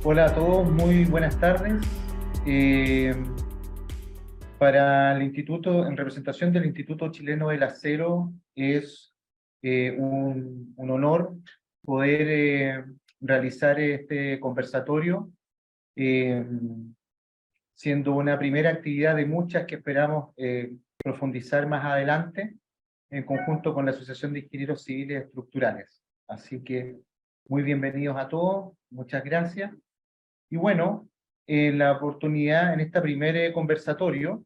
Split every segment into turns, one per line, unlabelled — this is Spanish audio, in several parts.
Hola a todos, muy buenas tardes. Eh, para el Instituto, en representación del Instituto Chileno del Acero, es un honor poder realizar este conversatorio, eh, siendo una primera actividad de muchas que esperamos profundizar más adelante en conjunto con la Asociación de Ingenieros Civiles Estructurales. Así que muy bienvenidos a todos, muchas gracias. Y bueno, en la oportunidad, en este primer conversatorio,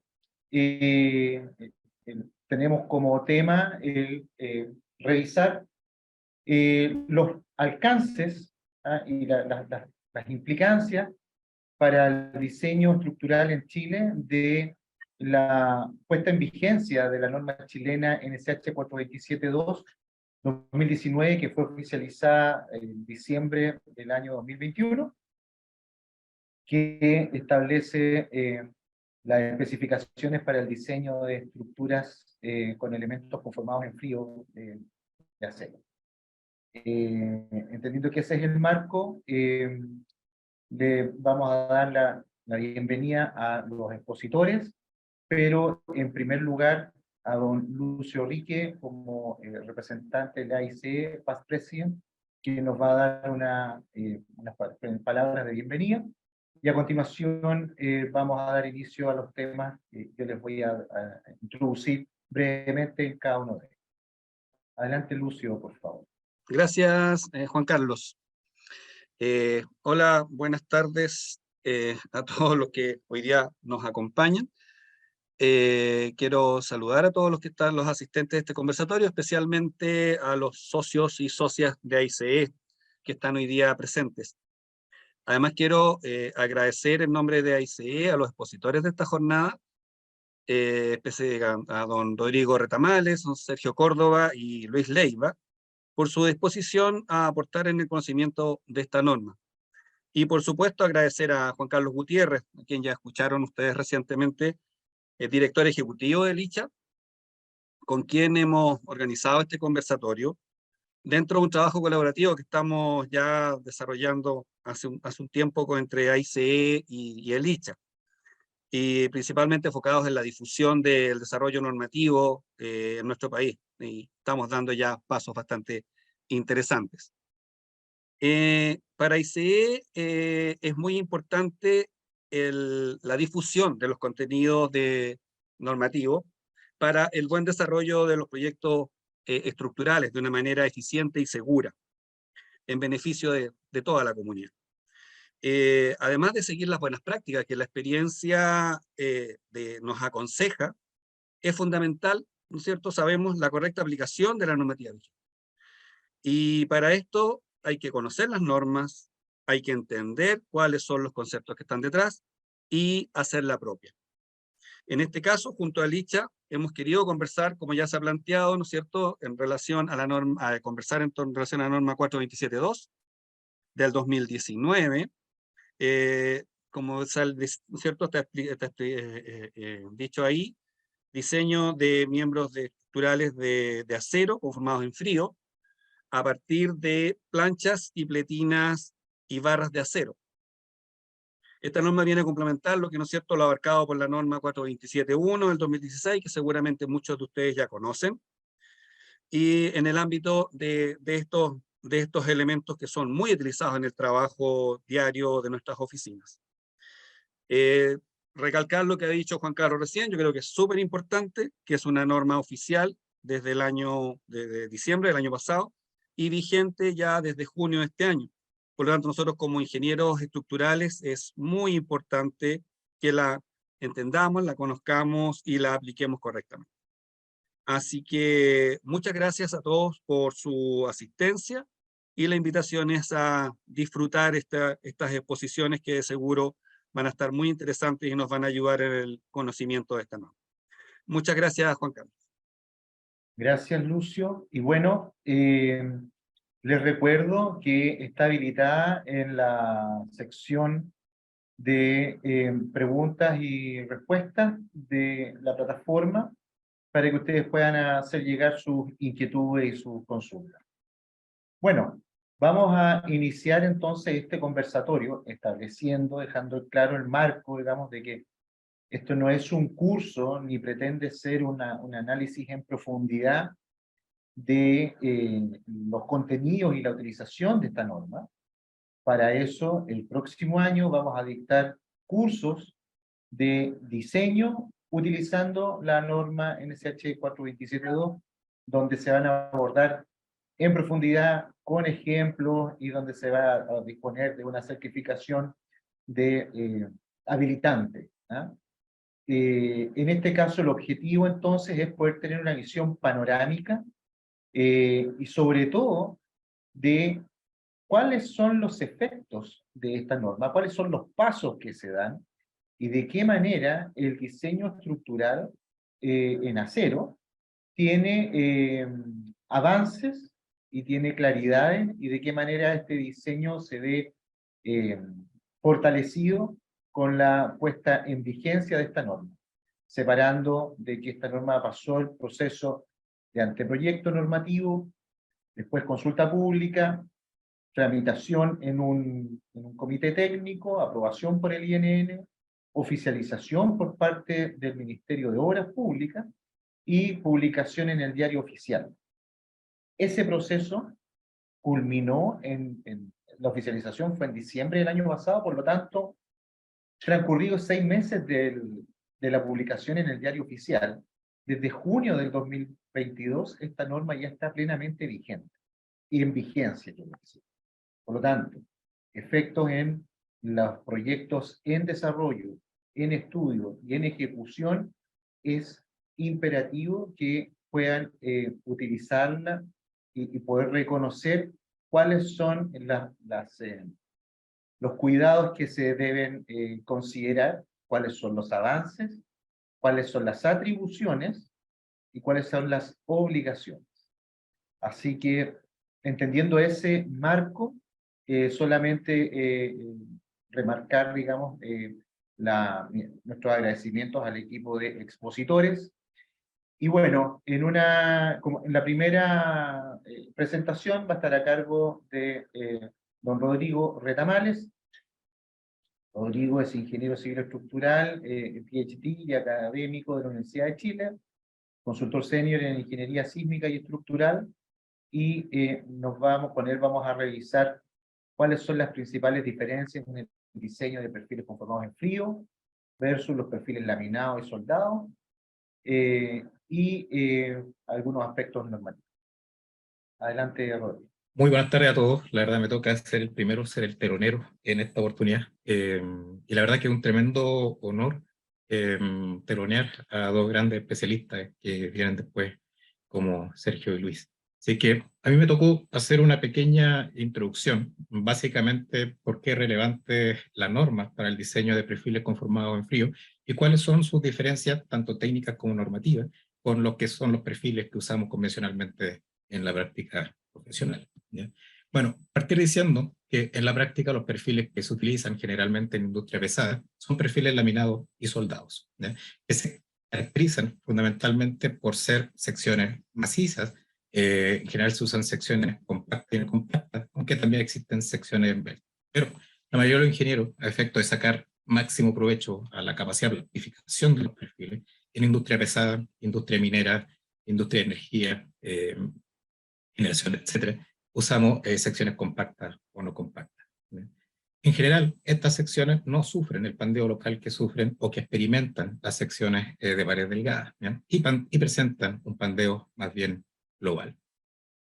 eh, tenemos como tema el revisar los alcances, y las implicancias para el diseño estructural en Chile de la puesta en vigencia de la norma chilena NSH 427.2/2019, que fue oficializada en diciembre del año 2021, que establece las especificaciones para el diseño de estructuras con elementos conformados en frío de acero. Entendiendo que ese es el marco, le vamos a dar la bienvenida a los expositores, pero en primer lugar a don Lucio Rique como representante de la AICE, Past President, que nos va a dar unas palabras de bienvenida. Y a continuación vamos a dar inicio a los temas que yo les voy a introducir brevemente en cada uno de ellos. Adelante, Lucio, por favor.
Gracias, Juan Carlos. Hola, buenas tardes a todos los que hoy día nos acompañan. Quiero saludar a todos los que están, los asistentes de este conversatorio, especialmente a los socios y socias de AICE que están hoy día presentes. Además, quiero agradecer en nombre de AICE a los expositores de esta jornada, a don Rodrigo Retamales, don Sergio Córdoba y Luis Leiva, por su disposición a aportar en el conocimiento de esta norma. Y por supuesto agradecer a Juan Carlos Gutiérrez, a quien ya escucharon ustedes recientemente, el director ejecutivo de Licha, con quien hemos organizado este conversatorio dentro de un trabajo colaborativo que estamos ya desarrollando hace un tiempo entre AICE y el Licha, y principalmente enfocados en la difusión del desarrollo normativo en nuestro país. Y estamos dando ya pasos bastante interesantes. Para ICE es muy importante la difusión de los contenidos normativos para el buen desarrollo de los proyectos estructurales de una manera eficiente y segura, en beneficio de toda la comunidad. Además de seguir las buenas prácticas que la experiencia nos aconseja, es fundamental, ¿no es cierto?, sabemos la correcta aplicación de la normativa vigente. Y para esto hay que conocer las normas, hay que entender cuáles son los conceptos que están detrás y hacerla propia. En este caso, junto a Licha, hemos querido conversar, como ya se ha planteado, ¿no es cierto?, en relación a la norma, en relación a la norma 427.2 del 2019, como ¿no es cierto?, está dicho ahí, diseño de miembros estructurales de acero conformados en frío, a partir de planchas y pletinas y barras de acero. Esta norma viene a complementar lo que, ¿no es cierto?, lo abarcado por la norma 427.1 del 2016, que seguramente muchos de ustedes ya conocen, y en el ámbito de estos elementos que son muy utilizados en el trabajo diario de nuestras oficinas. Recalcar lo que ha dicho Juan Carlos recién, yo creo que es súper importante, que es una norma oficial desde el año de diciembre del año pasado, y vigente ya desde junio de este año. Por lo tanto, nosotros como ingenieros estructurales es muy importante que la entendamos, la conozcamos y la apliquemos correctamente. Así que muchas gracias a todos por su asistencia, y la invitación es a disfrutar estas exposiciones que de seguro van a estar muy interesantes y nos van a ayudar en el conocimiento de esta norma. Muchas gracias, Juan Carlos.
Gracias, Lucio. Y bueno, les recuerdo que está habilitada en la sección de preguntas y respuestas de la plataforma para que ustedes puedan hacer llegar sus inquietudes y sus consultas. Bueno, Vamos a iniciar entonces este conversatorio estableciendo, dejando claro el marco, digamos, de que esto no es un curso ni pretende ser un análisis en profundidad de los contenidos y la utilización de esta norma. Para eso, el próximo año vamos a dictar cursos de diseño utilizando la norma NSH 427.2, donde se van a abordar en profundidad con ejemplos y donde se va a disponer de una certificación de habilitante. ¿Ah? En este caso, el objetivo entonces es poder tener una visión panorámica y sobre todo de cuáles son los efectos de esta norma, cuáles son los pasos que se dan y de qué manera el diseño estructural en acero tiene avances y tiene claridades y de qué manera este diseño se ve eh, fortalecido con la puesta en vigencia de esta norma, separando de que esta norma pasó el proceso de anteproyecto normativo, después consulta pública, tramitación en un comité técnico, aprobación por el INN, oficialización por parte del Ministerio de Obras Públicas y publicación en el Diario Oficial. Ese proceso culminó la oficialización fue en diciembre del año pasado, por lo tanto, transcurridos 6 meses de la publicación en el Diario Oficial, desde junio del 2022, esta norma ya está plenamente vigente y en vigencia, quiero decir. Por lo tanto, efectos en los proyectos en desarrollo, en estudio y en ejecución, es imperativo que puedan utilizarla y poder reconocer cuáles son los cuidados que se deben considerar, cuáles son los avances, cuáles son las atribuciones y cuáles son las obligaciones. Así que, entendiendo ese marco, solamente remarcar, digamos, nuestros agradecimientos al equipo de expositores. Y bueno, como en la primera presentación va a estar a cargo de don Rodrigo Retamales. Rodrigo es ingeniero civil estructural, PhD y académico de la Universidad de Chile, consultor senior en ingeniería sísmica y estructural, y con él vamos a revisar cuáles son las principales diferencias en el diseño de perfiles conformados en frío versus los perfiles laminados y soldados, algunos aspectos normativos. Adelante, Rodrigo.
Muy buenas tardes a todos. La verdad me toca ser el primero, ser el telonero en esta oportunidad. Y la verdad que es un tremendo honor telonear a dos grandes especialistas que vienen después, como Sergio y Luis. Así que a mí me tocó hacer una pequeña introducción, básicamente por qué es relevante la norma para el diseño de perfiles conformados en frío y cuáles son sus diferencias, tanto técnicas como normativas, con lo que son los perfiles que usamos convencionalmente en la práctica profesional. ¿Ya? Bueno, partir diciendo que en la práctica los perfiles que se utilizan generalmente en industria pesada son perfiles laminados y soldados, ¿ya? Que se caracterizan fundamentalmente por ser secciones macizas. En general se usan secciones compactas, aunque también existen secciones en belt. Pero la mayoría de los ingenieros, a efecto de sacar máximo provecho a la capacidad de planificación de los perfiles, en industria pesada, industria minera, industria de energía, generación, etcétera, usamos secciones compactas o no compactas. ¿Sí? En general, estas secciones no sufren el pandeo local que sufren o que experimentan las secciones de pared delgada, y presentan un pandeo más bien global.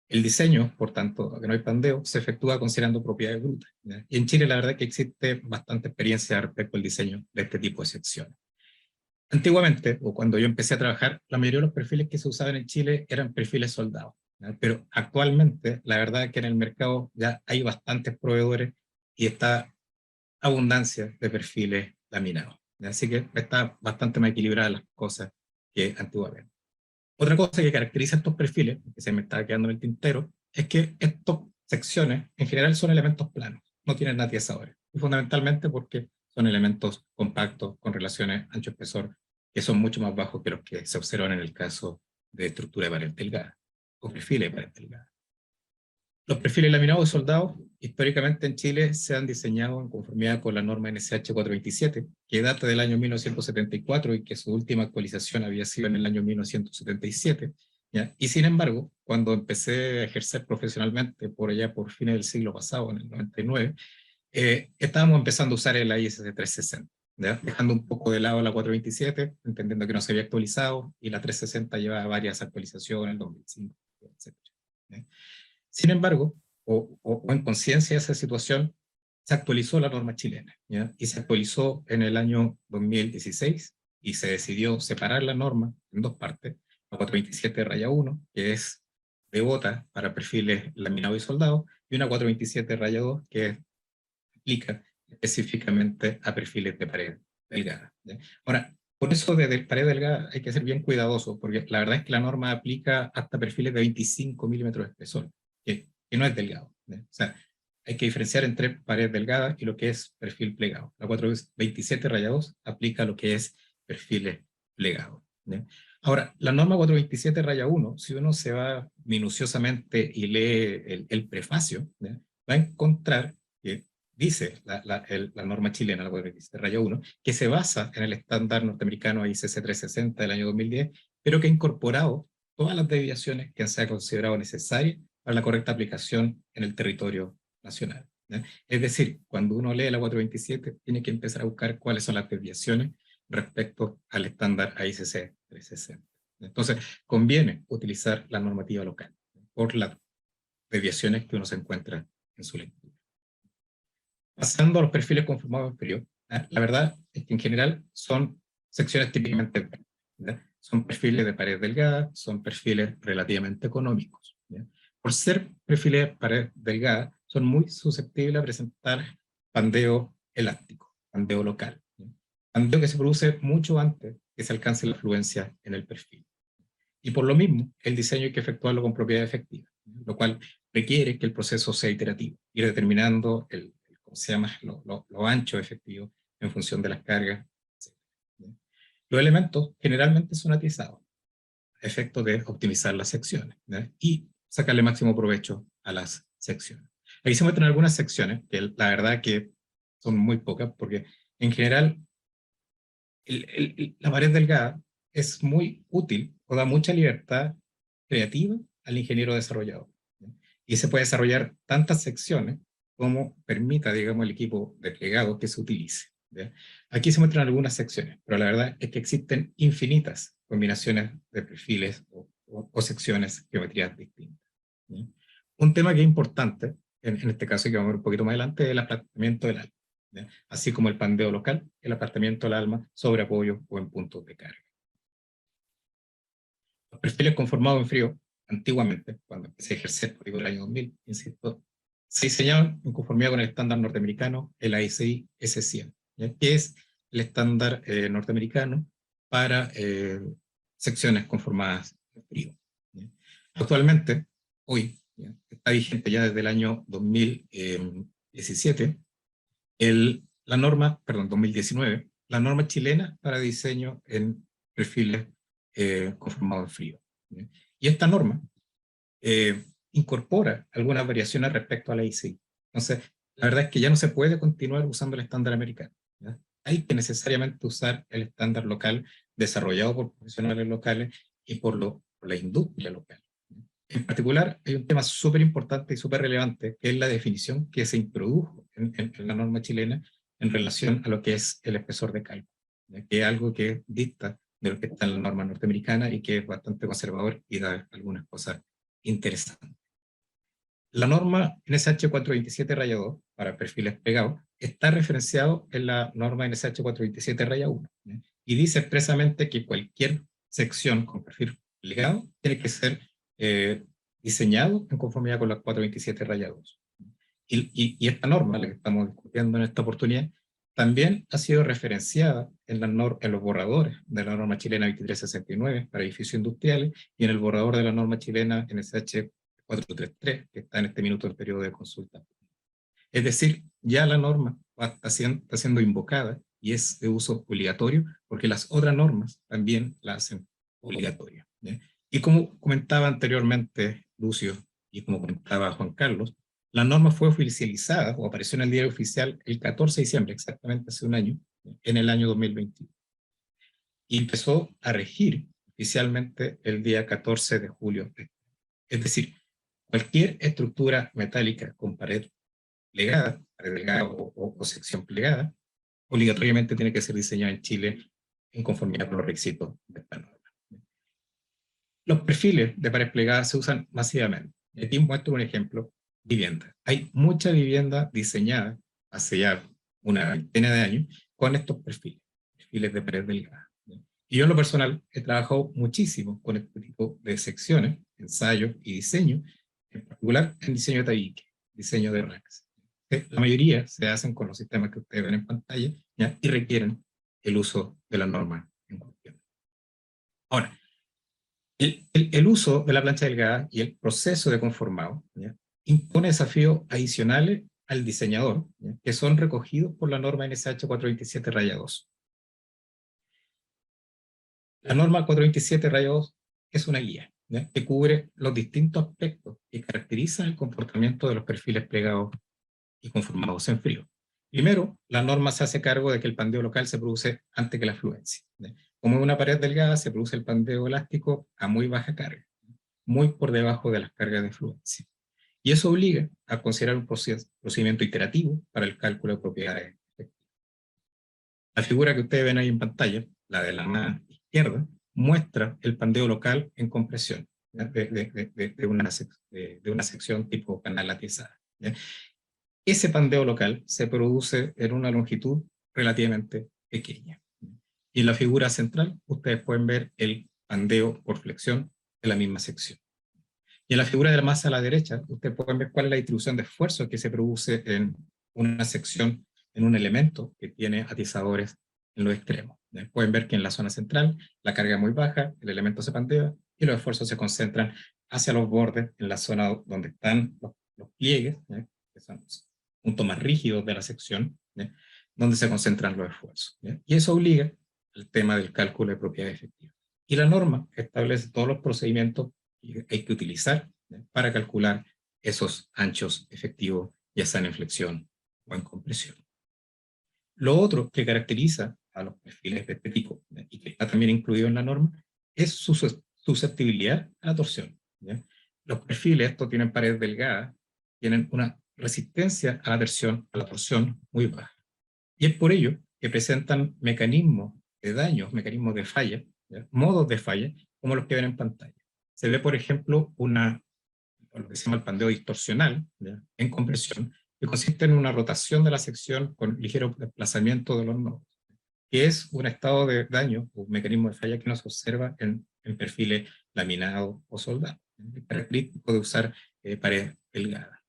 El diseño, por tanto, que no hay pandeo, se efectúa considerando propiedades brutas. Y en Chile la verdad que existe bastante experiencia respecto al diseño de este tipo de secciones. Antiguamente, o cuando yo empecé a trabajar, la mayoría de los perfiles que se usaban en Chile eran perfiles soldados. ¿Ya? Pero actualmente, la verdad es que en el mercado ya hay bastantes proveedores y está abundancia de perfiles laminados. ¿Ya? Así que está bastante más equilibradas las cosas que antiguamente. Otra cosa que caracteriza estos perfiles, que se me está quedando en el tintero, es que estas secciones en general son elementos planos, no tienen atiesadores. Y fundamentalmente porque son elementos compactos con relaciones ancho-espesor que son mucho más bajos que los que se observan en el caso de estructura de pared delgada o perfiles de pared delgada. Los perfiles laminados de soldados, históricamente en Chile, se han diseñado en conformidad con la norma NSH 427, que data del año 1974 y que su última actualización había sido en el año 1977. ¿Ya? Y sin embargo, cuando empecé a ejercer profesionalmente por allá por fines del siglo pasado, en el 99, estábamos empezando a usar el ISC 360, ¿ya? Dejando un poco de lado la 427, entendiendo que no se había actualizado, y la 360 lleva varias actualizaciones, el 2005, etc. ¿Ya? Sin embargo, o en conciencia de esa situación, se actualizó la norma chilena, ¿ya? Y se actualizó en el año 2016 y se decidió separar la norma en dos partes, la 427-1, que es devota para perfiles laminados y soldados, y una 427-2, que aplica específicamente a perfiles de pared delgada, ¿ya? Ahora, por eso de pared delgada hay que ser bien cuidadoso, porque la verdad es que la norma aplica hasta perfiles de 25 milímetros de espesor, que no es delgado, ¿ya? O sea, hay que diferenciar entre pared delgada y lo que es perfil plegado. La 427-2 aplica lo que es perfiles plegados, ¿ya? Ahora, la norma 427-1, si uno se va minuciosamente y lee el prefacio, ¿ya? Va a encontrar que dice la norma chilena, la 427-1, que se basa en el estándar norteamericano ICC 360 del año 2010, pero que ha incorporado todas las desviaciones que se han considerado necesarias para la correcta aplicación en el territorio nacional, ¿ya? Es decir, cuando uno lee la 427, tiene que empezar a buscar cuáles son las desviaciones respecto al estándar ICC 360. Entonces, conviene utilizar la normativa local, ¿no?, por las desviaciones que uno se encuentra en su lectura. Pasando a los perfiles conformados en frío, la verdad es que en general son secciones típicamente, ¿ya? Son perfiles de pared delgada, son perfiles relativamente económicos, ¿ya? Por ser perfiles de pared delgada, son muy susceptibles a presentar pandeo elástico, pandeo local, ¿ya? Pandeo que se produce mucho antes que se alcance la fluencia en el perfil. Y por lo mismo, el diseño hay que efectuarlo con propiedad efectiva, ¿ya? Lo cual requiere que el proceso sea iterativo, ir determinando ¿cómo se llama?, lo ancho efectivo en función de las cargas, etc. Los elementos generalmente son atizados a efecto de optimizar las secciones, ¿ya?, y sacarle máximo provecho a las secciones. Aquí se muestran algunas secciones que la verdad que son muy pocas, porque en general la pared delgada es muy útil o da mucha libertad creativa al ingeniero desarrollador, ¿ya? Y se puede desarrollar tantas secciones como permita, digamos, el equipo desplegado que se utilice, ¿ya? Aquí se muestran algunas secciones, pero la verdad es que existen infinitas combinaciones de perfiles o secciones, geometrías distintas, ¿ya? Un tema que es importante, en este caso, que vamos a ver un poquito más adelante, es el aplanamiento del alma, ¿ya?, así como el pandeo local, el apartamiento del alma sobre apoyo o en puntos de carga. Los perfiles conformados en frío, antiguamente, cuando empecé a ejercer, por ejemplo, el año 2000, insisto, se diseñaban en conformidad con el estándar norteamericano, el ASI S100, ¿ya?, que es el estándar norteamericano para secciones conformadas en frío, ¿ya? Actualmente, hoy, ¿ya?, está vigente ya desde el año 2017, la norma, perdón, 2019, la norma chilena para diseño en perfiles conformados en frío, ¿ya? Y esta norma incorpora algunas variaciones respecto a la ICI. Entonces, la verdad es que ya no se puede continuar usando el estándar americano, ¿ya? Hay que necesariamente usar el estándar local desarrollado por profesionales locales y por la industria local. En particular, hay un tema súper importante y súper relevante, que es la definición que se introdujo en la norma chilena en relación a lo que es el espesor de cálculo, ¿ya?, que es algo que dista de lo que está en la norma norteamericana y que es bastante conservador y da algunas cosas interesantes. La norma NSH 427-2 para perfiles plegados está referenciado en la norma NSH 427-1, ¿ya?, y dice expresamente que cualquier sección con perfil plegado tiene que ser diseñado en conformidad con la 427-2. Y esta norma, la que estamos discutiendo en esta oportunidad, también ha sido referenciada en los borradores de la norma chilena 2369 para edificios industriales y en el borrador de la norma chilena NSH 433, que está en este minuto en periodo de consulta. Es decir, ya la norma está siendo invocada y es de uso obligatorio, porque las otras normas también la hacen obligatoria, ¿ya? Y como comentaba anteriormente Lucio y como comentaba Juan Carlos, la norma fue oficializada o apareció en el diario oficial el 14 de diciembre, exactamente hace un año, en el año 2021. Y empezó a regir oficialmente el día 14 de julio. Es decir, cualquier estructura metálica con pared plegada, pared delgada o sección plegada, obligatoriamente tiene que ser diseñada en Chile en conformidad con los requisitos de esta norma. Los perfiles de pared plegada se usan masivamente. Aquí muestro un ejemplo: vivienda. Hay mucha vivienda diseñada hace ya una veintena de años con estos perfiles de pared delgada. Y yo en lo personal he trabajado muchísimo con este tipo de secciones, ensayos y diseño, en particular en diseño de tabique, diseño de racks. La mayoría se hacen con los sistemas que ustedes ven en pantalla, ¿ya? Y requieren el uso de la norma en cuestión. Ahora, el uso de la plancha delgada y el proceso de conformado, ¿ya?, impone desafíos adicionales al diseñador, ¿ya?, que son recogidos por la norma NSH 427-2. La norma 427-2 es una guía, ¿ya?, que cubre los distintos aspectos que caracterizan el comportamiento de los perfiles plegados y conformados en frío. Primero, la norma se hace cargo de que el pandeo local se produce antes que la fluencia, ¿ya? Como en una pared delgada, se produce el pandeo elástico a muy baja carga, muy por debajo de las cargas de fluencia. Y eso obliga a considerar un procedimiento iterativo para el cálculo de propiedades. La figura que ustedes ven ahí en pantalla, la de la mano izquierda, muestra el pandeo local en compresión, ¿ya?, de una sección tipo canal latizada, ¿ya? Ese pandeo local se produce en una longitud relativamente pequeña. Y en la figura central ustedes pueden ver el pandeo por flexión de la misma sección. Y en la figura de la masa a la derecha ustedes pueden ver cuál es la distribución de esfuerzo que se produce en una sección, en un elemento que tiene atizadores en los extremos. Pueden ver que en la zona central la carga es muy baja, el elemento se pandea y los esfuerzos se concentran hacia los bordes, en la zona donde están los pliegues, que son los puntos más rígidos de la sección, donde se concentran los esfuerzos. Y eso obliga al tema del cálculo de propiedades efectivas. Y la norma establece todos los procedimientos que hay que utilizar para calcular esos anchos efectivos, ya sea en flexión o en compresión. Lo otro que caracteriza a los perfiles de este tipo, y que está también incluido en la norma, es su susceptibilidad a la torsión, ¿ya? Los perfiles, estos tienen pared delgada, tienen una resistencia a la torsión muy baja. Y es por ello que presentan mecanismos de daño, mecanismos de falla, ¿ya?, modos de falla, como los que ven en pantalla. Se ve, por ejemplo, lo que se llama el pandeo distorsional, ¿ya?, en compresión, que consiste en una rotación de la sección con ligero desplazamiento de los nodos, que es un estado de daño, un mecanismo de falla que no se observa en perfiles laminados o soldados. Es característico de usar pared delgada.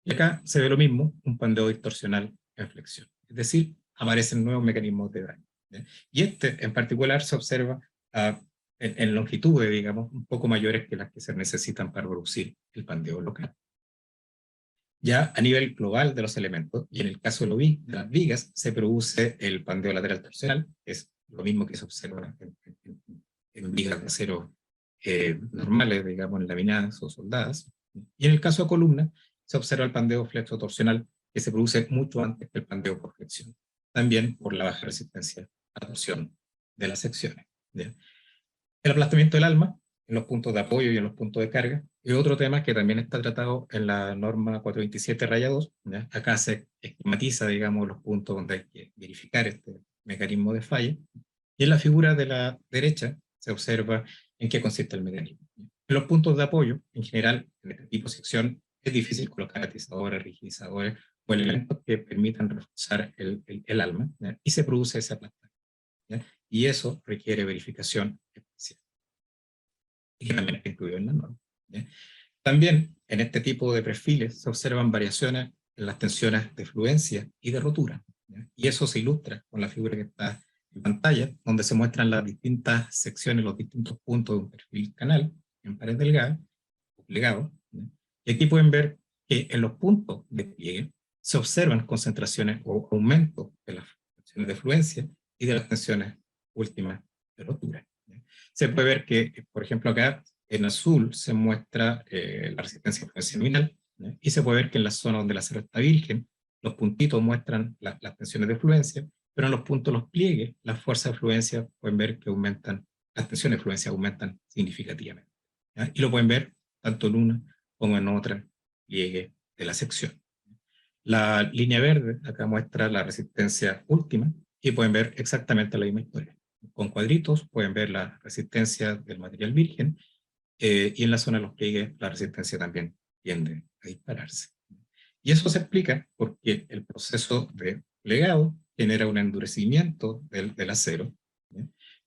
Y acá se ve lo mismo, un pandeo distorsional en flexión. Es decir, aparecen nuevos mecanismos de daño, ¿ya? Y este en particular se observa en longitudes, digamos, un poco mayores que las que se necesitan para producir el pandeo local. Ya a nivel global de los elementos, y en el caso de las vigas, se produce el pandeo lateral torsional, es lo mismo que se observa en vigas de acero normales, digamos, laminadas o soldadas. Y en el caso de columnas, se observa el pandeo flexo-torsional, que se produce mucho antes que el pandeo por flexión, también por la baja resistencia a la torsión de las secciones, ¿ya? El aplastamiento del alma en los puntos de apoyo y en los puntos de carga es otro tema que también está tratado en la norma 427-2, ¿ya? Acá se esquematiza, digamos, los puntos donde hay que verificar este mecanismo de falla, y en la figura de la derecha se observa en qué consiste el mecanismo. En los puntos de apoyo, en general, en este tipo de sección, es difícil colocar atizadores, rigidizadores o elementos que permitan reforzar el alma, ¿ya?, y se produce ese aplastamiento, ¿ya? Y eso requiere verificación especial, y que también está incluido en la norma, ¿ya? También en este tipo de perfiles se observan variaciones en las tensiones de fluencia y de rotura, ¿ya? Y eso se ilustra con la figura que está en pantalla, donde se muestran las distintas secciones, los distintos puntos de un perfil canal en pared delgada o plegado, ¿ya? Y aquí pueden ver que en los puntos de pliegue se observan concentraciones o aumentos de las tensiones de fluencia y de las tensiones últimas de rotura, ¿ya? Se puede ver que, por ejemplo, acá En azul se muestra la resistencia a influencia nominal, y se puede ver que en la zona donde el acero está virgen, los puntitos muestran las tensiones de fluencia, pero en los puntos, los pliegues, las fuerzas de fluencia pueden ver que aumentan, las tensiones de fluencia aumentan significativamente, ¿ya? Y lo pueden ver tanto en una como en otra pliegue de la sección. La línea verde acá muestra la resistencia última y pueden ver exactamente la misma historia. Con cuadritos pueden ver la resistencia del material virgen, y en la zona de los pliegues la resistencia también tiende a dispararse. Y eso se explica porque el proceso de plegado genera un endurecimiento del acero, ¿sí?,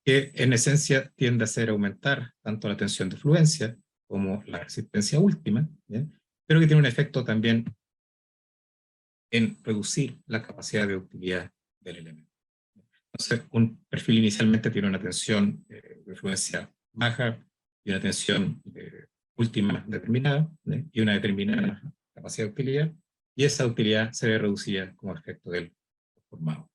que en esencia tiende a hacer aumentar tanto la tensión de fluencia como la resistencia última, ¿sí?, pero que tiene un efecto también en reducir la capacidad de ductilidad del elemento. Entonces, un perfil inicialmente tiene una tensión de fluencia baja y una tensión última determinada, ¿sí?, y una determinada capacidad de utilidad, y esa utilidad se ve reducida como efecto del formado.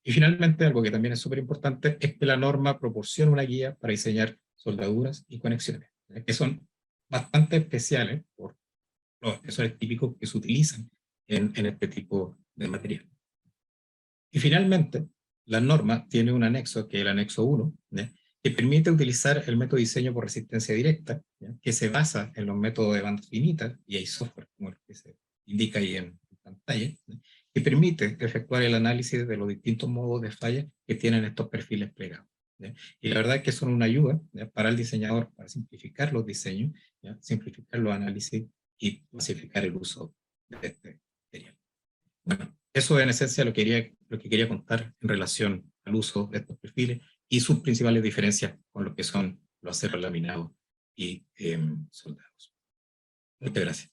Y finalmente, algo que también es súper importante, es que la norma proporciona una guía para diseñar soldaduras y conexiones, ¿sí?, que son bastante especiales por los espesores típicos que se utilizan en este tipo de material. Y finalmente, la norma tiene un anexo, que es el anexo 1, ¿sí?, que permite utilizar el método de diseño por resistencia directa, ¿sí?, que se basa en los métodos de banda finita, y hay software como el que se indica ahí en pantalla, ¿sí?, que permite efectuar el análisis de los distintos modos de falla que tienen estos perfiles plegados, ¿sí? Y la verdad es que son una ayuda, ¿sí?, para el diseñador, para simplificar los diseños, ¿sí?, simplificar los análisis y clasificar el uso de este material. Bueno, eso en esencia lo que quería contar en relación al uso de estos perfiles y sus principales diferencias con lo que son los aceros laminados y soldados. Muchas gracias.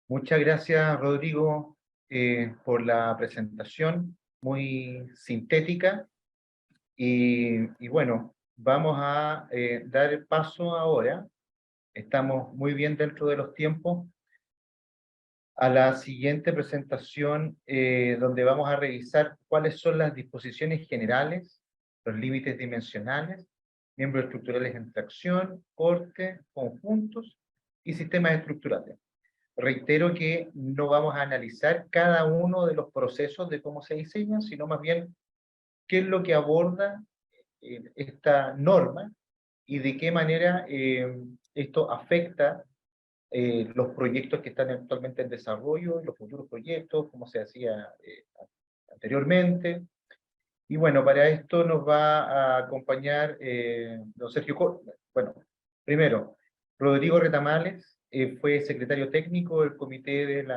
Muchas gracias, Rodrigo, por la presentación, muy sintética. Y bueno, vamos a dar el paso ahora, estamos muy bien dentro de los tiempos, a la siguiente presentación, donde vamos a revisar cuáles son las disposiciones generales, los límites dimensionales, miembros estructurales en tracción, corte, conjuntos y sistemas estructurales. Reitero que no vamos a analizar cada uno de los procesos de cómo se diseñan, sino más bien qué es lo que aborda esta norma y de qué manera esto afecta los proyectos que están actualmente en desarrollo, los futuros proyectos, como se hacía anteriormente. Y bueno, para esto nos va a acompañar don Sergio bueno, primero, Rodrigo Retamales, fue secretario técnico del comité del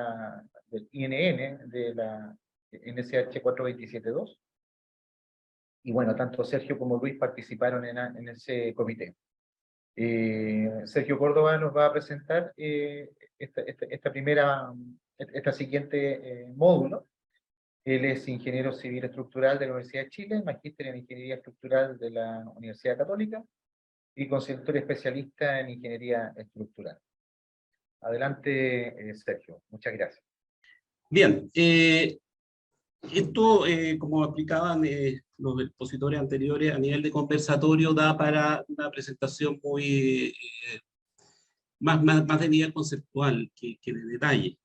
INN, de la NSH 4272. Y bueno, tanto Sergio como Luis participaron en ese comité. Sergio Córdoba nos va a presentar esta siguiente módulo. Él es ingeniero civil estructural de la Universidad de Chile, magíster en ingeniería estructural de la Universidad Católica y consultor especialista en ingeniería estructural. Adelante, Sergio. Muchas gracias.
Bien, esto, como explicaban los expositores anteriores, a nivel de conversatorio da para una presentación muy más de nivel conceptual que de detalle.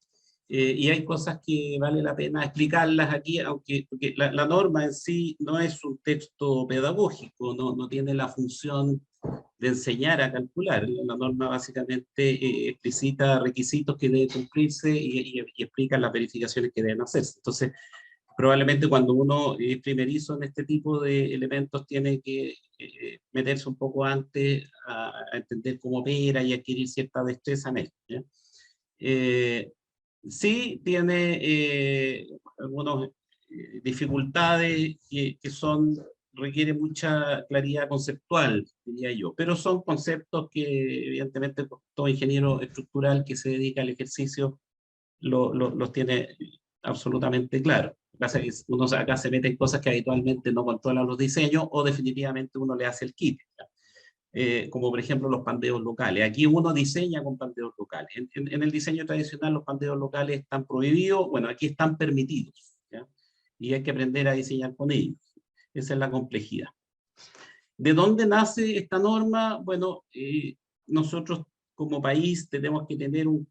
Y hay cosas que vale la pena explicarlas aquí, aunque porque la norma en sí no es un texto pedagógico, no tiene la función de enseñar a calcular. La norma básicamente explicita requisitos que deben cumplirse y explica las verificaciones que deben hacerse. Entonces, probablemente cuando uno es primerizo en este tipo de elementos tiene que meterse un poco antes a entender cómo opera y adquirir cierta destreza en él, ¿ya? Sí tiene algunas dificultades que requieren mucha claridad conceptual, diría yo, pero son conceptos que evidentemente todo ingeniero estructural que se dedica al ejercicio los tiene absolutamente claro. Lo que pasa es que uno acá se mete en cosas que habitualmente no controlan los diseños o definitivamente uno le hace el kit, como por ejemplo los pandeos locales. Aquí uno diseña con pandeos locales. En el diseño tradicional los pandeos locales están prohibidos, bueno, aquí están permitidos, ¿ya? Y hay que aprender a diseñar con ellos. Esa es la complejidad.
¿De dónde nace esta norma? Bueno, nosotros como país tenemos que tener un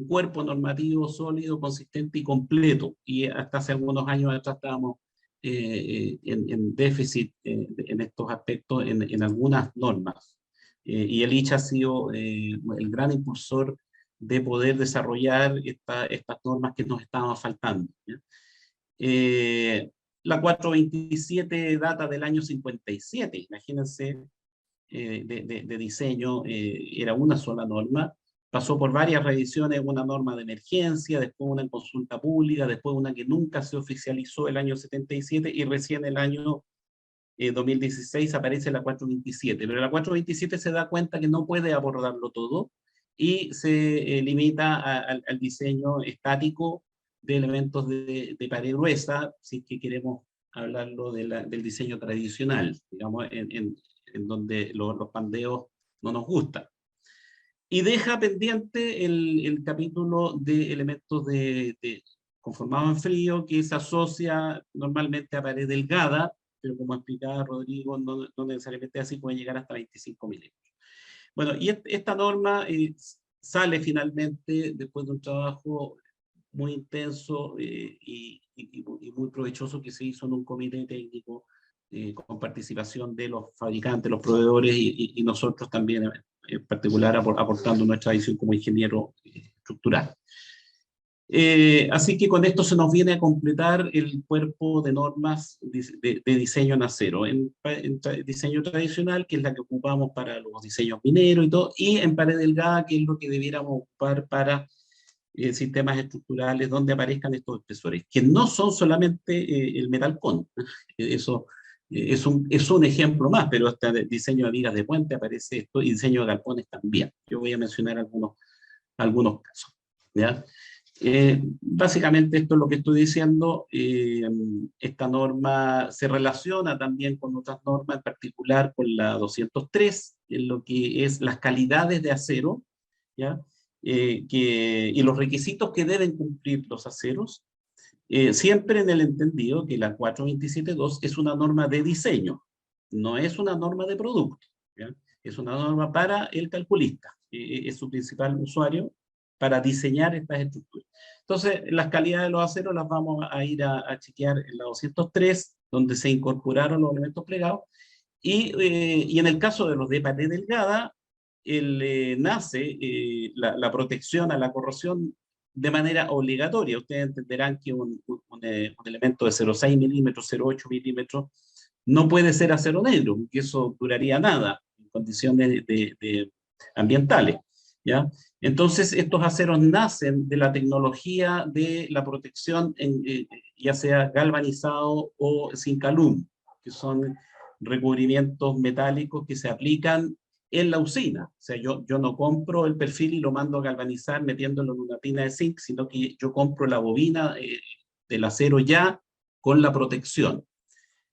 cuerpo normativo sólido, consistente y completo. Y hasta hace algunos años atrás estábamos en déficit en estos aspectos en algunas normas. Y el ICHA ha sido el gran impulsor de poder desarrollar estas normas que nos estaban faltando, ¿ya? La 427 data del año 57, imagínense, de diseño, era una sola norma, pasó por varias revisiones, una norma de emergencia, después una en consulta pública, después una que nunca se oficializó el año 77 y recién el año 2016 aparece la 427, pero la 427 se da cuenta que no puede abordarlo todo y se limita al diseño estático de elementos de pared gruesa, si es que queremos hablarlo del diseño tradicional, digamos, en donde los pandeos no nos gustan. Y deja pendiente el capítulo de elementos conformados en frío, que se asocia normalmente a pared delgada, pero como explicaba Rodrigo, no necesariamente así, puede llegar hasta 25 milímetros. Bueno, y esta norma sale finalmente después de un trabajo muy intenso y muy provechoso que se hizo en un comité técnico con participación de los fabricantes, los proveedores y nosotros también, en particular aportando nuestra visión como ingeniero estructural. Así que con esto se nos viene a completar el cuerpo de normas de diseño en acero, en diseño tradicional, que es la que ocupamos para los diseños mineros y todo, y en pared delgada, que es lo que debiéramos ocupar para sistemas estructurales donde aparezcan estos espesores, que no son solamente el metal con, eso es un ejemplo más, pero hasta el diseño de vigas de puente aparece esto, y diseño de galpones también. Yo voy a mencionar algunos casos, ¿ya? Básicamente esto es lo que estoy diciendo. Esta norma se relaciona también con otras normas, en particular con la 203, en lo que es las calidades de acero, ¿ya? Y los requisitos que deben cumplir los aceros, siempre en el entendido que la 427.2 es una norma de diseño, no es una norma de producto, ¿ya? Es una norma para el calculista, es su principal usuario para diseñar estas estructuras. Entonces, las calidades de los aceros las vamos a ir a chequear en la 203, donde se incorporaron los elementos plegados, y en el caso de los de pared delgada, nace la protección a la corrosión de manera obligatoria. Ustedes entenderán que un elemento de 0,6 milímetros, 0,8 milímetros, no puede ser acero negro, porque eso duraría nada en condiciones ambientales, ¿ya? Entonces, estos aceros nacen de la tecnología de la protección, ya sea galvanizado o Zinc-Alum, que son recubrimientos metálicos que se aplican en la usina. O sea, yo no compro el perfil y lo mando a galvanizar metiéndolo en una tina de zinc, sino que yo compro la bobina del acero ya con la protección.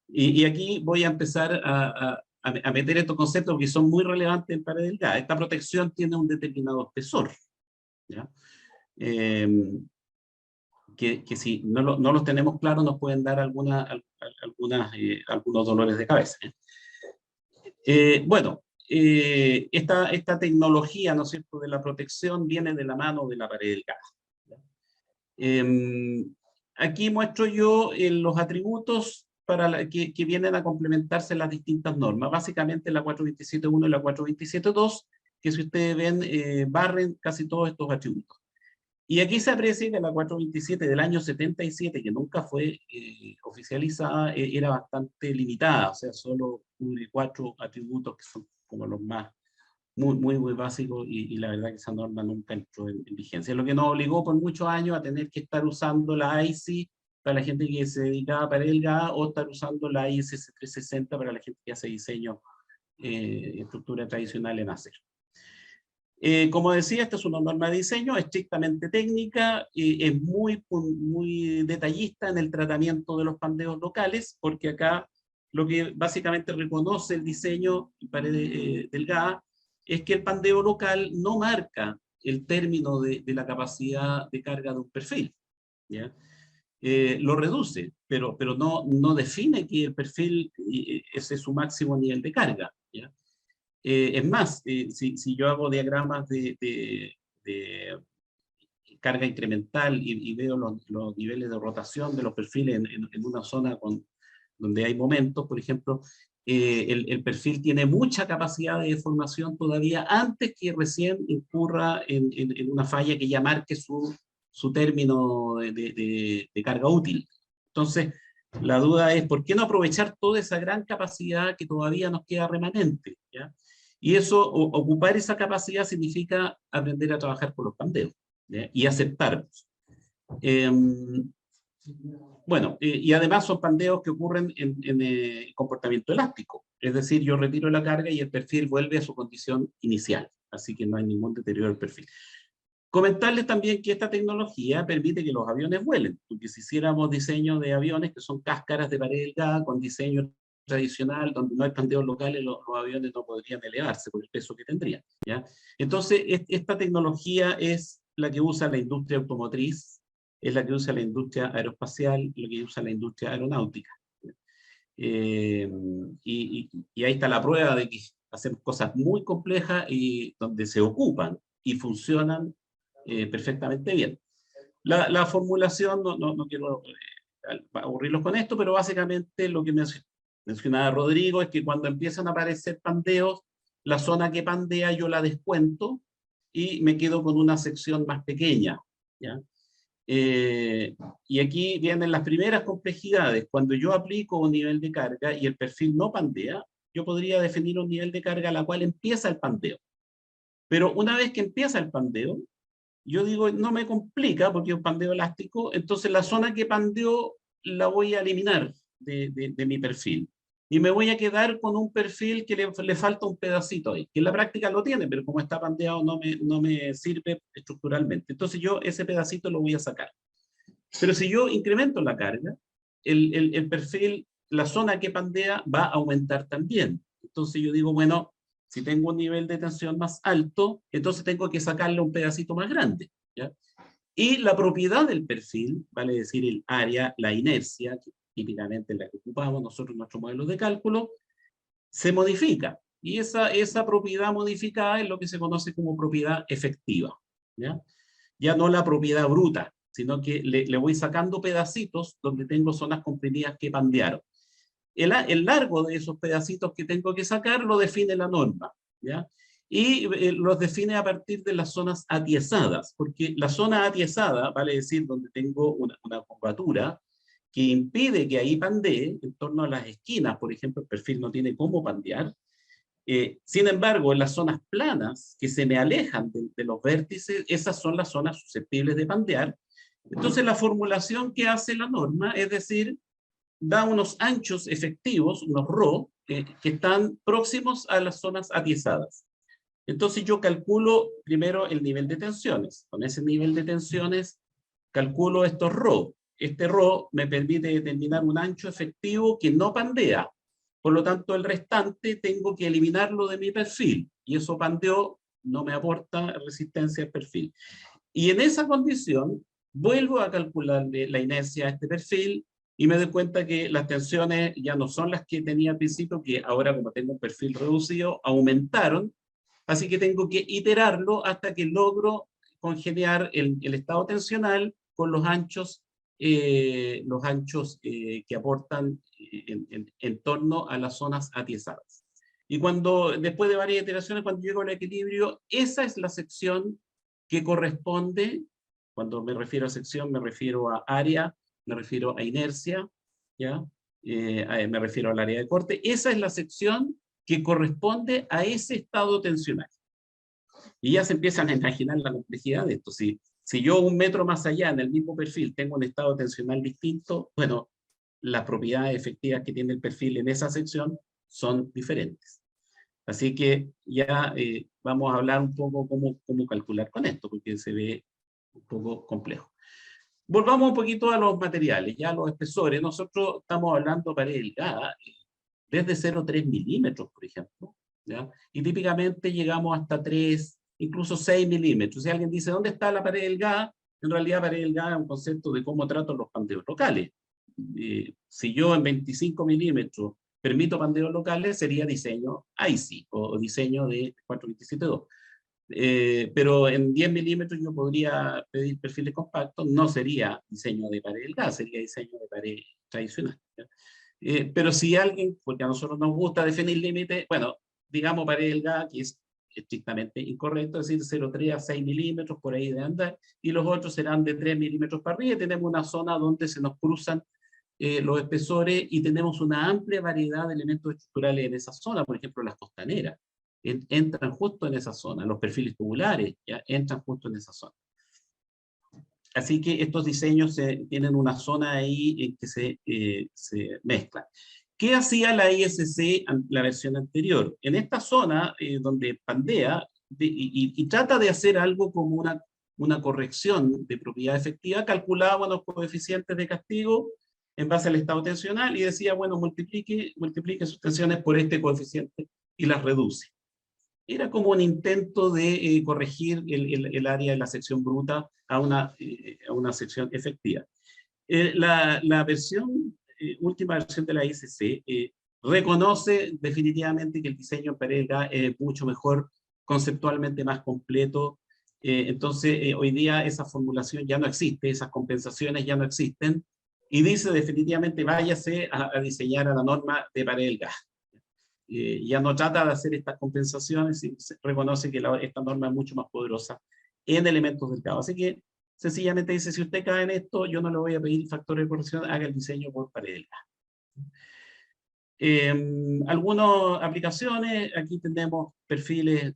Y aquí voy a empezar a meter estos conceptos que son muy relevantes en pared delgada. Esta protección tiene un determinado espesor, ¿ya? Que si no los tenemos claros nos pueden dar algunos dolores de cabeza. Bueno, esta tecnología, ¿no es cierto?, de la protección viene de la mano de la pared delgada. Aquí muestro yo los atributos que vienen a complementarse las distintas normas. Básicamente la 427.1 y la 427.2, que si ustedes ven, barren casi todos estos atributos. Y aquí se aprecia que la 427 del año 77, que nunca fue oficializada, era bastante limitada, o sea, solo cubre 4 atributos que son como los más, muy básicos, y la verdad que esa norma nunca entró en vigencia. Lo que nos obligó por muchos años a tener que estar usando la IC para la gente que se dedicaba a pared delgada, o estar usando la ISS 360 para la gente que hace diseño, estructura tradicional en acero. Como decía, esta es una norma de diseño estrictamente técnica, es muy detallista en el tratamiento de los pandeos locales, porque acá lo que básicamente reconoce el diseño en pared delgada es que el pandeo local no marca el término de la capacidad de carga de un perfil, ¿ya? lo reduce, pero no define que el perfil ese es su máximo nivel de carga, ¿ya? Es más, si yo hago diagramas de carga incremental y veo los niveles de rotación de los perfiles en una zona donde hay momentos, por ejemplo, el perfil tiene mucha capacidad de deformación todavía antes que recién incurra en una falla que ya marque su término de carga útil. Entonces, la duda es, ¿por qué no aprovechar toda esa gran capacidad que todavía nos queda remanente? ¿Ya? Y eso, ocupar esa capacidad significa aprender a trabajar con los pandeos, ¿ya? Y aceptarlos. Bueno, y además son pandeos que ocurren en comportamiento elástico. Es decir, yo retiro la carga y el perfil vuelve a su condición inicial. Así que no hay ningún deterioro del perfil. Comentarles también que esta tecnología permite que los aviones vuelen, porque si hiciéramos diseño de aviones que son cáscaras de pared delgada con diseño tradicional, donde no hay pandeos locales, los aviones no podrían elevarse por el peso que tendrían, ¿ya? Entonces, esta tecnología es la que usa la industria automotriz, es la que usa la industria aeroespacial, la que usa la industria aeronáutica. Y ahí está la prueba de que hacemos cosas muy complejas y donde se ocupan y funcionan perfectamente bien. La formulación, no quiero aburrirlos con esto, pero básicamente lo que mencionaba Rodrigo es que cuando empiezan a aparecer pandeos, la zona que pandea yo la descuento y me quedo con una sección más pequeña, ¿ya? Y aquí vienen las primeras complejidades. Cuando yo aplico un nivel de carga y el perfil no pandea, yo podría definir un nivel de carga a la cual empieza el pandeo. Pero una vez que empieza el pandeo, yo digo, no me complica porque es un pandeo elástico, entonces la zona que pandeó la voy a eliminar de mi perfil. Y me voy a quedar con un perfil que le falta un pedacito ahí, que en la práctica lo tiene, pero como está pandeado no me sirve estructuralmente. Entonces yo ese pedacito lo voy a sacar. Pero si yo incremento la carga, el perfil, la zona que pandea va a aumentar también. Entonces yo digo, bueno, si tengo un nivel de tensión más alto, entonces tengo que sacarle un pedacito más grande, ¿ya? Y la propiedad del perfil, vale decir el área, la inercia, que típicamente es la que ocupamos nosotros en nuestros modelos de cálculo, se modifica. Y esa propiedad modificada es lo que se conoce como propiedad efectiva, ¿ya? Ya no la propiedad bruta, sino que le voy sacando pedacitos donde tengo zonas comprimidas que pandearon. El largo de esos pedacitos que tengo que sacar lo define la norma, ¿ya? Y los define a partir de las zonas atiesadas, porque la zona atiesada, vale decir, donde tengo una curvatura que impide que ahí pandee, en torno a las esquinas, por ejemplo, el perfil no tiene cómo pandear. Sin embargo, en las zonas planas, que se me alejan de los vértices, esas son las zonas susceptibles de pandear. Entonces, la formulación que hace la norma, es decir, da unos anchos efectivos, unos ρ, que están próximos a las zonas atiesadas. Entonces yo calculo primero el nivel de tensiones. Con ese nivel de tensiones calculo estos ρ. Este ρ me permite determinar un ancho efectivo que no pandea. Por lo tanto, el restante tengo que eliminarlo de mi perfil. Y eso pandeó, no me aporta resistencia al perfil. Y en esa condición, vuelvo a calcular la inercia a este perfil, y me doy cuenta que las tensiones ya no son las que tenía al principio, que ahora como tengo un perfil reducido, aumentaron, así que tengo que iterarlo hasta que logro congeniar el estado tensional con los anchos que aportan en torno a las zonas atiesadas. Y después de varias iteraciones, cuando llego al equilibrio, esa es la sección que corresponde, cuando me refiero a sección, me refiero a área, me refiero a inercia, ¿ya? Me refiero al área de corte. Esa es la sección que corresponde a ese estado tensional. Y ya se empiezan a imaginar la complejidad de esto. Si yo un metro más allá, en el mismo perfil, tengo un estado tensional distinto, bueno, las propiedades efectivas que tiene el perfil en esa sección son diferentes. Así que ya vamos a hablar un poco cómo calcular con esto, porque se ve un poco complejo. Volvamos un poquito a los materiales, ya los espesores. Nosotros estamos hablando de pared delgada, desde 0,3 milímetros, por ejemplo, ¿ya? Y típicamente llegamos hasta 3, incluso 6 milímetros. Si alguien dice, ¿dónde está la pared delgada? En realidad, pared delgada es un concepto de cómo trato los pandeos locales. Si yo en 25 milímetros permito pandeos locales, sería diseño IC o diseño de 427.2. Pero en 10 milímetros yo podría pedir perfiles compactos, no sería diseño de pared delgada, sería diseño de pared tradicional. Pero si alguien, porque a nosotros nos gusta definir límites, bueno, digamos pared delgada, que es estrictamente incorrecto, es decir, 0,3 a 6 milímetros por ahí de andar, y los otros serán de 3 milímetros para arriba, y tenemos una zona donde se nos cruzan los espesores y tenemos una amplia variedad de elementos estructurales en esa zona, por ejemplo, las costaneras entran justo en esa zona, los perfiles tubulares ya entran justo en esa zona. Así que estos diseños tienen una zona ahí en que se mezclan. ¿Qué hacía la ISC la versión anterior? En esta zona donde pandea y trata de hacer algo como una corrección de propiedad efectiva, calculaba los coeficientes de castigo en base al estado tensional y decía, bueno, multiplique sus tensiones por este coeficiente y las reduce. Era como un intento de corregir el área de la sección bruta a una sección efectiva. La última versión de la ICC reconoce definitivamente que el diseño en pared delgada es mucho mejor, conceptualmente más completo. Entonces, hoy día esa formulación ya no existe, esas compensaciones ya no existen, y dice definitivamente váyase a diseñar a la norma de pared delgada. Ya no trata de hacer estas compensaciones y reconoce que esta norma es mucho más poderosa en elementos delgados. Así que sencillamente dice, si usted cae en esto, yo no le voy a pedir factor de corrección, haga el diseño por pared delgada. Algunas aplicaciones, aquí tenemos perfiles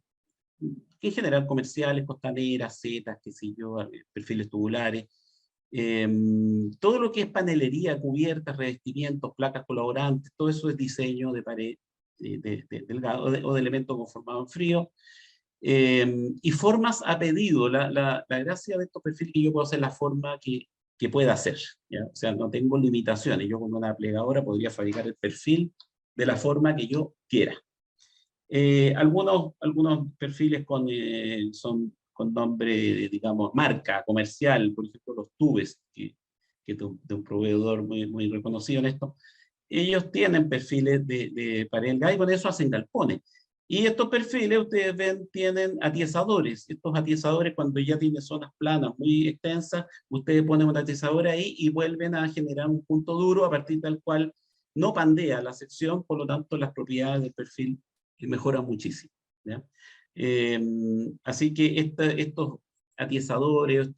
en general comerciales, costaneras, setas, qué sé yo, perfiles tubulares. Todo lo que es panelería, cubiertas, revestimientos, placas colaborantes, todo eso es diseño de pared delgado o de elementos conformados en frío. Y formas a pedido. La gracia de estos perfiles es que yo puedo hacer la forma que pueda hacer, ¿ya? O sea, no tengo limitaciones. Yo con una plegadora podría fabricar el perfil de la forma que yo quiera. Algunos perfiles son con nombre, digamos, marca comercial, por ejemplo, los tubes, que de un proveedor muy reconocido en esto. Ellos tienen perfiles de pared delgada y con eso hacen galpones. Y estos perfiles, ustedes ven, tienen atiesadores. Estos atiesadores, cuando ya tienen zonas planas muy extensas, ustedes ponen un atiesador ahí y vuelven a generar un punto duro a partir del cual no pandea la sección, por lo tanto las propiedades del perfil mejoran muchísimo, ¿ya? Así que estos atiesadores,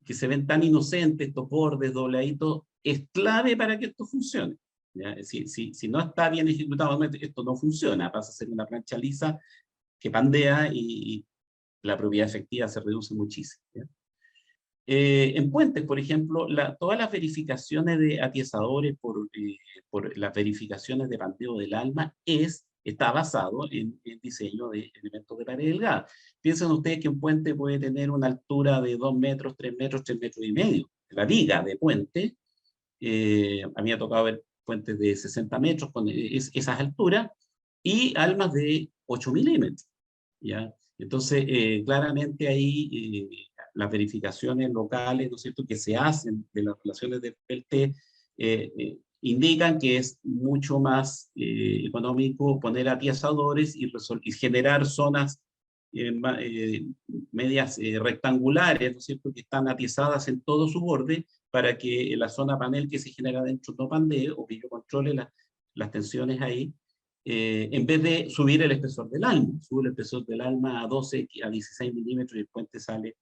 que se ven tan inocentes, estos bordes dobladitos, es clave para que esto funcione. ¿Ya? Si no está bien ejecutado, esto no funciona, pasa a ser una plancha lisa que pandea y la propiedad efectiva se reduce muchísimo. ¿Ya? En puentes, por ejemplo, todas las verificaciones de atiesadores por las verificaciones de pandeo del alma está basado en el diseño de elementos de pared delgada. Piensen ustedes que un puente puede tener una altura de 2 metros, 3 metros, 3 metros y medio. La viga de puente, a mí me ha tocado ver puentes de 60 metros con esas alturas, y almas de 8 milímetros. ¿Ya? Entonces, claramente ahí las verificaciones locales, ¿no es cierto?, que se hacen de las relaciones de PLT, indican que es mucho más económico poner atiesadores y generar zonas medias rectangulares, ¿no es cierto?, que están atiesadas en todo su borde, para que la zona panel que se genera dentro no pandee, o que yo controle las tensiones ahí, en vez de subir el espesor del alma. Sube el espesor del alma a 12, a 16 milímetros y el puente sale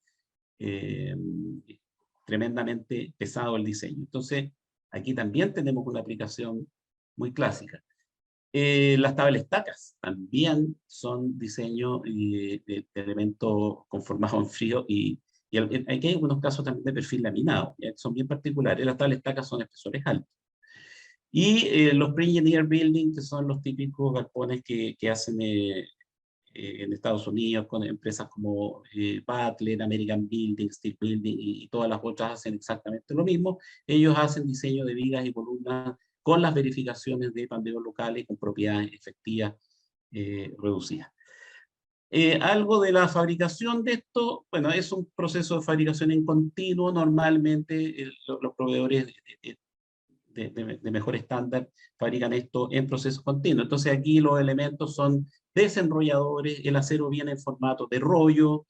tremendamente pesado el diseño. Entonces, aquí también tenemos una aplicación muy clásica. Las tablestacas también son diseño de elementos conformados en frío y aquí hay algunos casos también de perfil laminado, ¿ya? Son bien particulares. Las tablestacas son espesores altos. Y los pre-engineer building, que son los típicos galpones que hacen en Estados Unidos con empresas como Butler, American Building, Steel Building y todas las otras hacen exactamente lo mismo. Ellos hacen diseño de vigas y columnas con las verificaciones de pandeos locales con propiedades efectivas reducidas. Algo de la fabricación de esto, bueno, es un proceso de fabricación en continuo. Normalmente los proveedores de mejor estándar fabrican esto en proceso continuo. Entonces aquí los elementos son desenrolladores, el acero viene en formato de rollo,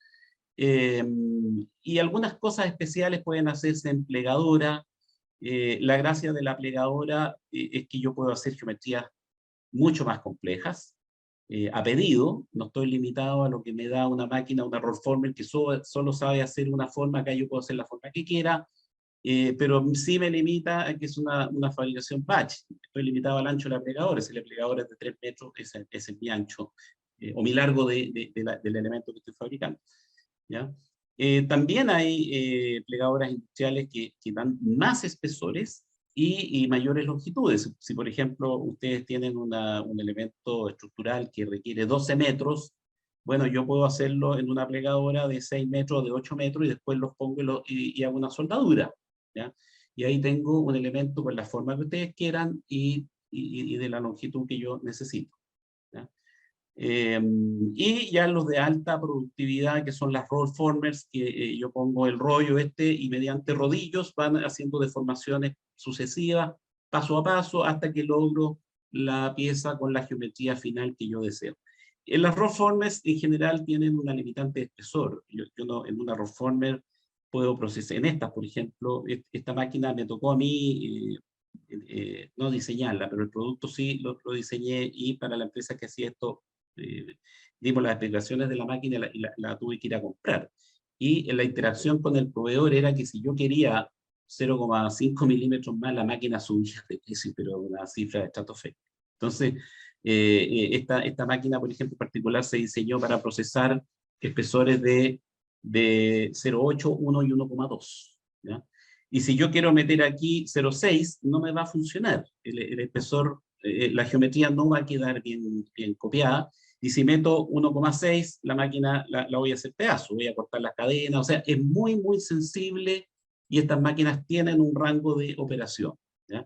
y algunas cosas especiales pueden hacerse en plegadora. La gracia de la plegadora es que yo puedo hacer geometrías mucho más complejas, a pedido. No estoy limitado a lo que me da una máquina, una rollformer que solo sabe hacer una forma. Acá yo puedo hacer la forma que quiera, pero sí me limita a que es una fabricación batch. Estoy limitado al ancho de la plegadora. Si la plegadora es de 3 metros, ese es mi ancho, o mi largo del elemento que estoy fabricando, ¿ya? También hay plegadoras industriales que dan más espesores y mayores longitudes. Si, por ejemplo, ustedes tienen un elemento estructural que requiere 12 metros, bueno, yo puedo hacerlo en una plegadora de 6 metros, de 8 metros, y después los pongo y hago una soldadura, ¿ya? Y ahí tengo un elemento con la forma que ustedes quieran y de la longitud que yo necesito, ¿ya? Y ya los de alta productividad, que son las rollformers, que yo pongo el rollo y mediante rodillos van haciendo deformaciones sucesivas, paso a paso, hasta que logro la pieza con la geometría final que yo deseo. Las rollformers en general tienen una limitante de espesor. Yo no, en una rollformer puedo procesar, en estas, por ejemplo, esta máquina me tocó a mí no diseñarla, pero el producto sí lo diseñé, y para la empresa que hacía esto, dimos las explicaciones de la máquina y la tuve que ir a comprar. Y la interacción con el proveedor era que si yo quería 0,5 milímetros más, la máquina subía de precio, pero una cifra estratosférica. Entonces, esta máquina, por ejemplo, en particular, se diseñó para procesar espesores de 0,8, 1 y 1,2. ¿Ya? Y si yo quiero meter aquí 0,6, no me va a funcionar. El espesor, la geometría no va a quedar bien copiada. Y si meto 1,6, la máquina la voy a hacer pedazo, voy a cortar las cadenas. O sea, es muy, muy sensible, y estas máquinas tienen un rango de operación, ¿ya?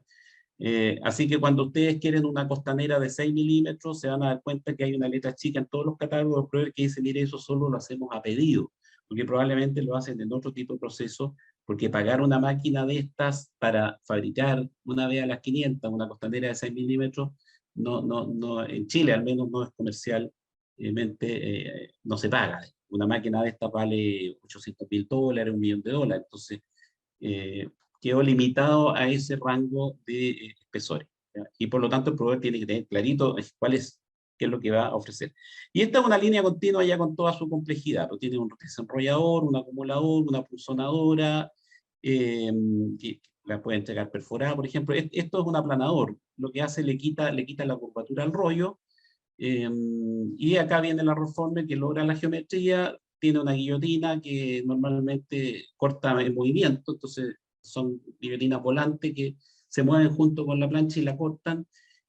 Así que cuando ustedes quieren una costanera de 6 milímetros, se van a dar cuenta que hay una letra chica en todos los catálogos de proveedores que dice: mire, eso solo lo hacemos a pedido, porque probablemente lo hacen en otro tipo de proceso, porque pagar una máquina de estas para fabricar una vez a las 500 una costanera de 6 milímetros, no, en Chile al menos no es comercialmente, no se paga. Una máquina de estas vale $800.000, $1.000.000. Entonces, quedó limitado a ese rango de espesores, ¿ya? Y por lo tanto el proveedor tiene que tener clarito qué es lo que va a ofrecer. Y esta es una línea continua ya con toda su complejidad, pues tiene un desenrollador, un acumulador, una punzonadora, que la puede entregar perforada, por ejemplo. Esto es un aplanador, lo que hace, le quita la curvatura al rollo, y acá viene la rollformer que logra la geometría. Tiene una guillotina que normalmente corta el movimiento, entonces son guillotinas volantes que se mueven junto con la plancha y la cortan,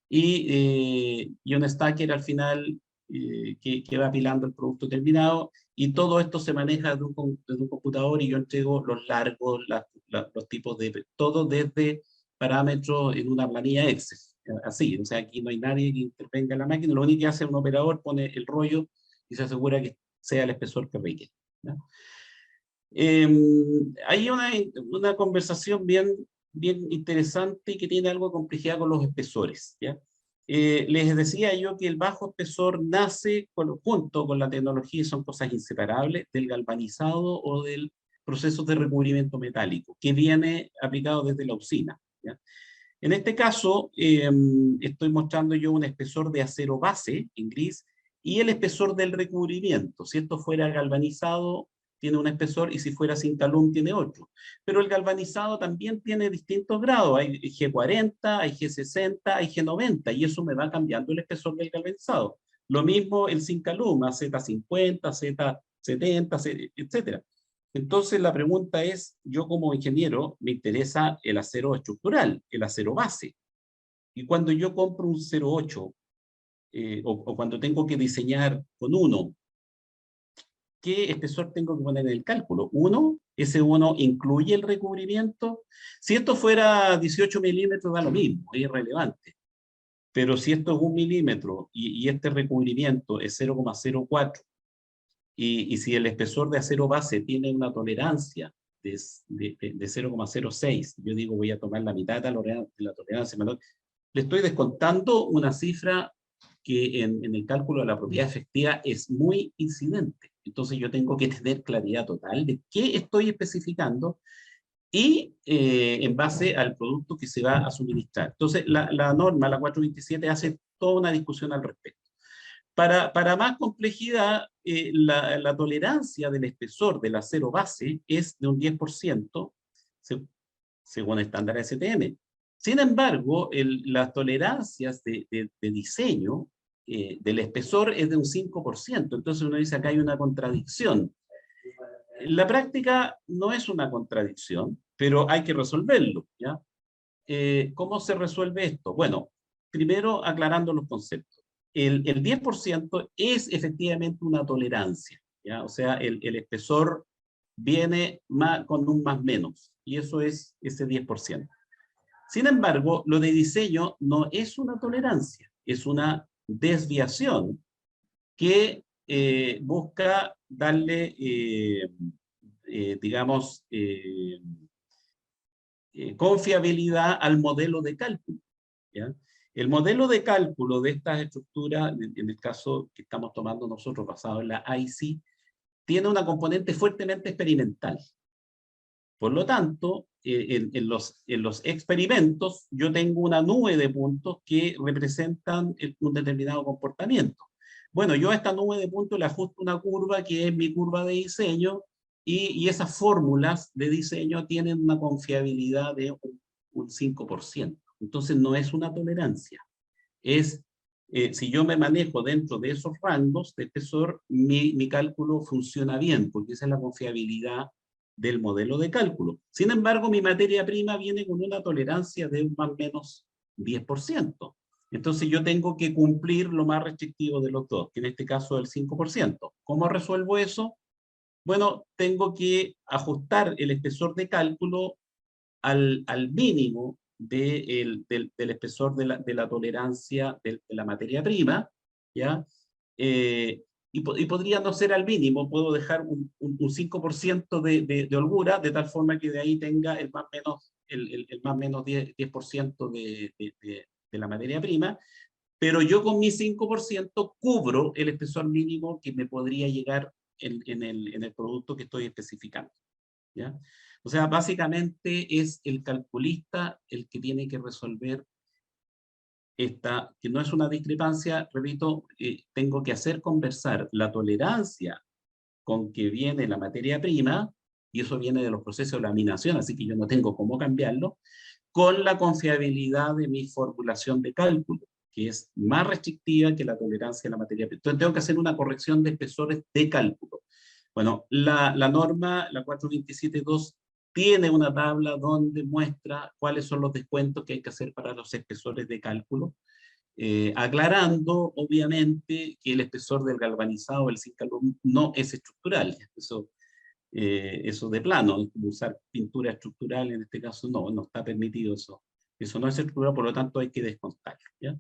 y un stacker al final, que va apilando el producto terminado, y todo esto se maneja desde un computador, y yo entrego los largos, los tipos de todo desde parámetros en una planilla Excel. Así, o sea, aquí no hay nadie que intervenga en la máquina, lo único que hace un operador, pone el rollo y se asegura que sea el espesor que requiere, ¿no? Hay una conversación bien interesante y que tiene algo de complejidad con los espesores, ¿ya? Les decía yo que el bajo espesor nace junto con la tecnología, y son cosas inseparables, del galvanizado o del proceso de recubrimiento metálico, que viene aplicado desde la usina, ¿ya? En este caso, estoy mostrando yo un espesor de acero base en gris y el espesor del recubrimiento. Si esto fuera galvanizado, tiene un espesor, y si fuera Sintalum tiene otro. Pero el galvanizado también tiene distintos grados. Hay G40, hay G60, hay G90, y eso me va cambiando el espesor del galvanizado. Lo mismo el Sintalum, Z50, Z70, etc. Entonces la pregunta es, yo como ingeniero me interesa el acero estructural, el acero base. Y cuando yo compro un 0,8, o cuando tengo que diseñar con 1, ¿qué espesor tengo que poner en el cálculo? 1, ese 1 incluye el recubrimiento. Si esto fuera 18 milímetros, da lo mismo, es irrelevante. Pero si esto es 1 milímetro y este recubrimiento es 0,04, y si el espesor de acero base tiene una tolerancia de 0,06, yo digo voy a tomar la mitad de la tolerancia menor, le estoy descontando una cifra que en el cálculo de la propiedad efectiva es muy incidente. Entonces yo tengo que tener claridad total de qué estoy especificando y en base al producto que se va a suministrar. Entonces la norma, la 427, hace toda una discusión al respecto. Para más complejidad, la tolerancia del espesor del acero base es de un 10% según estándar STM. Sin embargo, las tolerancias de diseño del espesor es de un 5%. Entonces uno dice, acá hay una contradicción. La práctica no es una contradicción, pero hay que resolverlo, ¿ya? ¿Cómo se resuelve esto? Bueno, primero aclarando los conceptos. El 10% es efectivamente una tolerancia, ¿ya? O sea, el espesor viene con un más menos, y eso es ese 10%. Sin embargo, lo de diseño no es una tolerancia, es una desviación que busca darle, digamos, confiabilidad al modelo de cálculo, ¿ya? El modelo de cálculo de estas estructuras, en el caso que estamos tomando nosotros basado en la IC, tiene una componente fuertemente experimental. Por lo tanto, en los experimentos yo tengo una nube de puntos que representan un determinado comportamiento. Bueno, yo a esta nube de puntos le ajusto una curva que es mi curva de diseño, y esas fórmulas de diseño tienen una confiabilidad de un 5%. Entonces no es una tolerancia. Es, si yo me manejo dentro de esos rangos de espesor, mi cálculo funciona bien, porque esa es la confiabilidad del modelo de cálculo. Sin embargo, mi materia prima viene con una tolerancia de un más o menos 10%. Entonces yo tengo que cumplir lo más restrictivo de los dos, que en este caso es el 5%. ¿Cómo resuelvo eso? Bueno, tengo que ajustar el espesor de cálculo al mínimo del espesor de la tolerancia de la materia prima, ¿ya? Y podría no ser al mínimo, puedo dejar un 5% de holgura, de tal forma que de ahí tenga el más menos 10% de la materia prima, pero yo con mi 5% cubro el espesor mínimo que me podría llegar en el producto que estoy especificando, ¿ya? O sea, básicamente es el calculista el que tiene que resolver esta, que no es una discrepancia, repito, tengo que hacer conversar la tolerancia con que viene la materia prima, y eso viene de los procesos de laminación, así que yo no tengo cómo cambiarlo, con la confiabilidad de mi formulación de cálculo, que es más restrictiva que la tolerancia de la materia prima. Entonces tengo que hacer una corrección de espesores de cálculo. Bueno, la norma, la 427.2, tiene una tabla donde muestra cuáles son los descuentos que hay que hacer para los espesores de cálculo, aclarando, obviamente, que el espesor del galvanizado, el zinc alum, no es estructural. Eso de plano, usar pintura estructural en este caso no está permitido eso. Eso no es estructural, por lo tanto hay que descontarlo, ¿ya?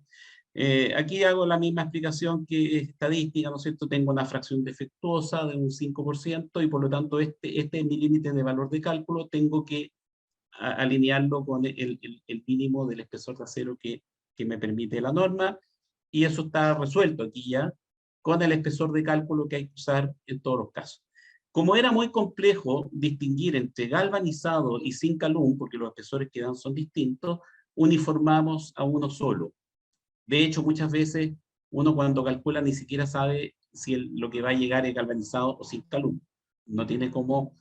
Aquí hago la misma explicación que estadística, ¿no es cierto? Tengo una fracción defectuosa de un 5% y por lo tanto este es mi límite de valor de cálculo, tengo que alinearlo con el mínimo del espesor de acero que me permite la norma, y eso está resuelto aquí ya con el espesor de cálculo que hay que usar en todos los casos. Como era muy complejo distinguir entre galvanizado y zinc alum, porque los espesores que dan son distintos, uniformamos a uno solo. De hecho, muchas veces uno cuando calcula ni siquiera sabe si lo que va a llegar es galvanizado o zinc alum. No tiene cómo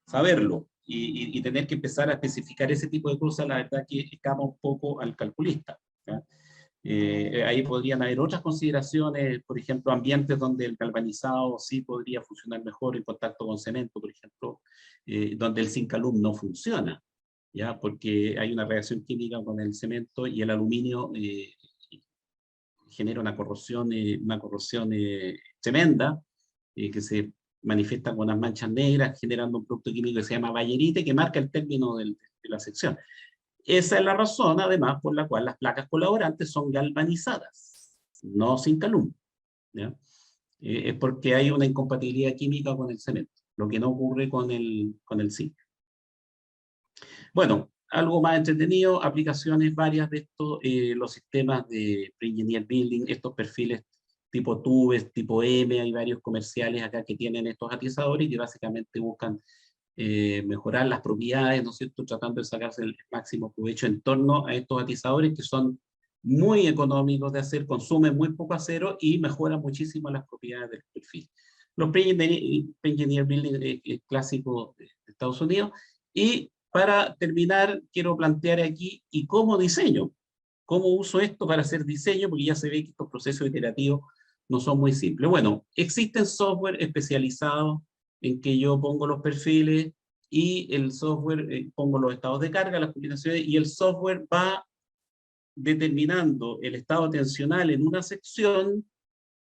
saberlo, y tener que empezar a especificar ese tipo de cosas, la verdad que escapa un poco al calculista, ¿ya? Ahí podrían haber otras consideraciones, por ejemplo, ambientes donde el galvanizado sí podría funcionar mejor en contacto con cemento, por ejemplo, donde el zinc alum no funciona, ¿ya? Porque hay una reacción química con el cemento y el aluminio genera una corrosión tremenda, que se manifiesta con unas manchas negras, generando un producto químico que se llama bayerite, que marca el término de la sección. Esa es la razón, además, por la cual las placas colaborantes son galvanizadas, no zinc alum, ¿ya? es porque hay una incompatibilidad química con el cemento, lo que no ocurre con el zinc. Bueno, algo más entretenido, aplicaciones varias de esto, los sistemas de pre-engineered building, estos perfiles tipo tubes, tipo M, hay varios comerciales acá que tienen estos atizadores que básicamente buscan mejorar las propiedades, ¿no es cierto?, tratando de sacarse el máximo provecho en torno a estos atizadores que son muy económicos de hacer, consumen muy poco acero y mejoran muchísimo las propiedades del perfil. Los pre-engineered building clásicos de Estados Unidos. Y para terminar, quiero plantear aquí, ¿y cómo diseño? ¿Cómo uso esto para hacer diseño? Porque ya se ve que estos procesos iterativos no son muy simples. Bueno, existen software especializados en que yo pongo los perfiles y el software, pongo los estados de carga, las combinaciones, y el software va determinando el estado tensional en una sección,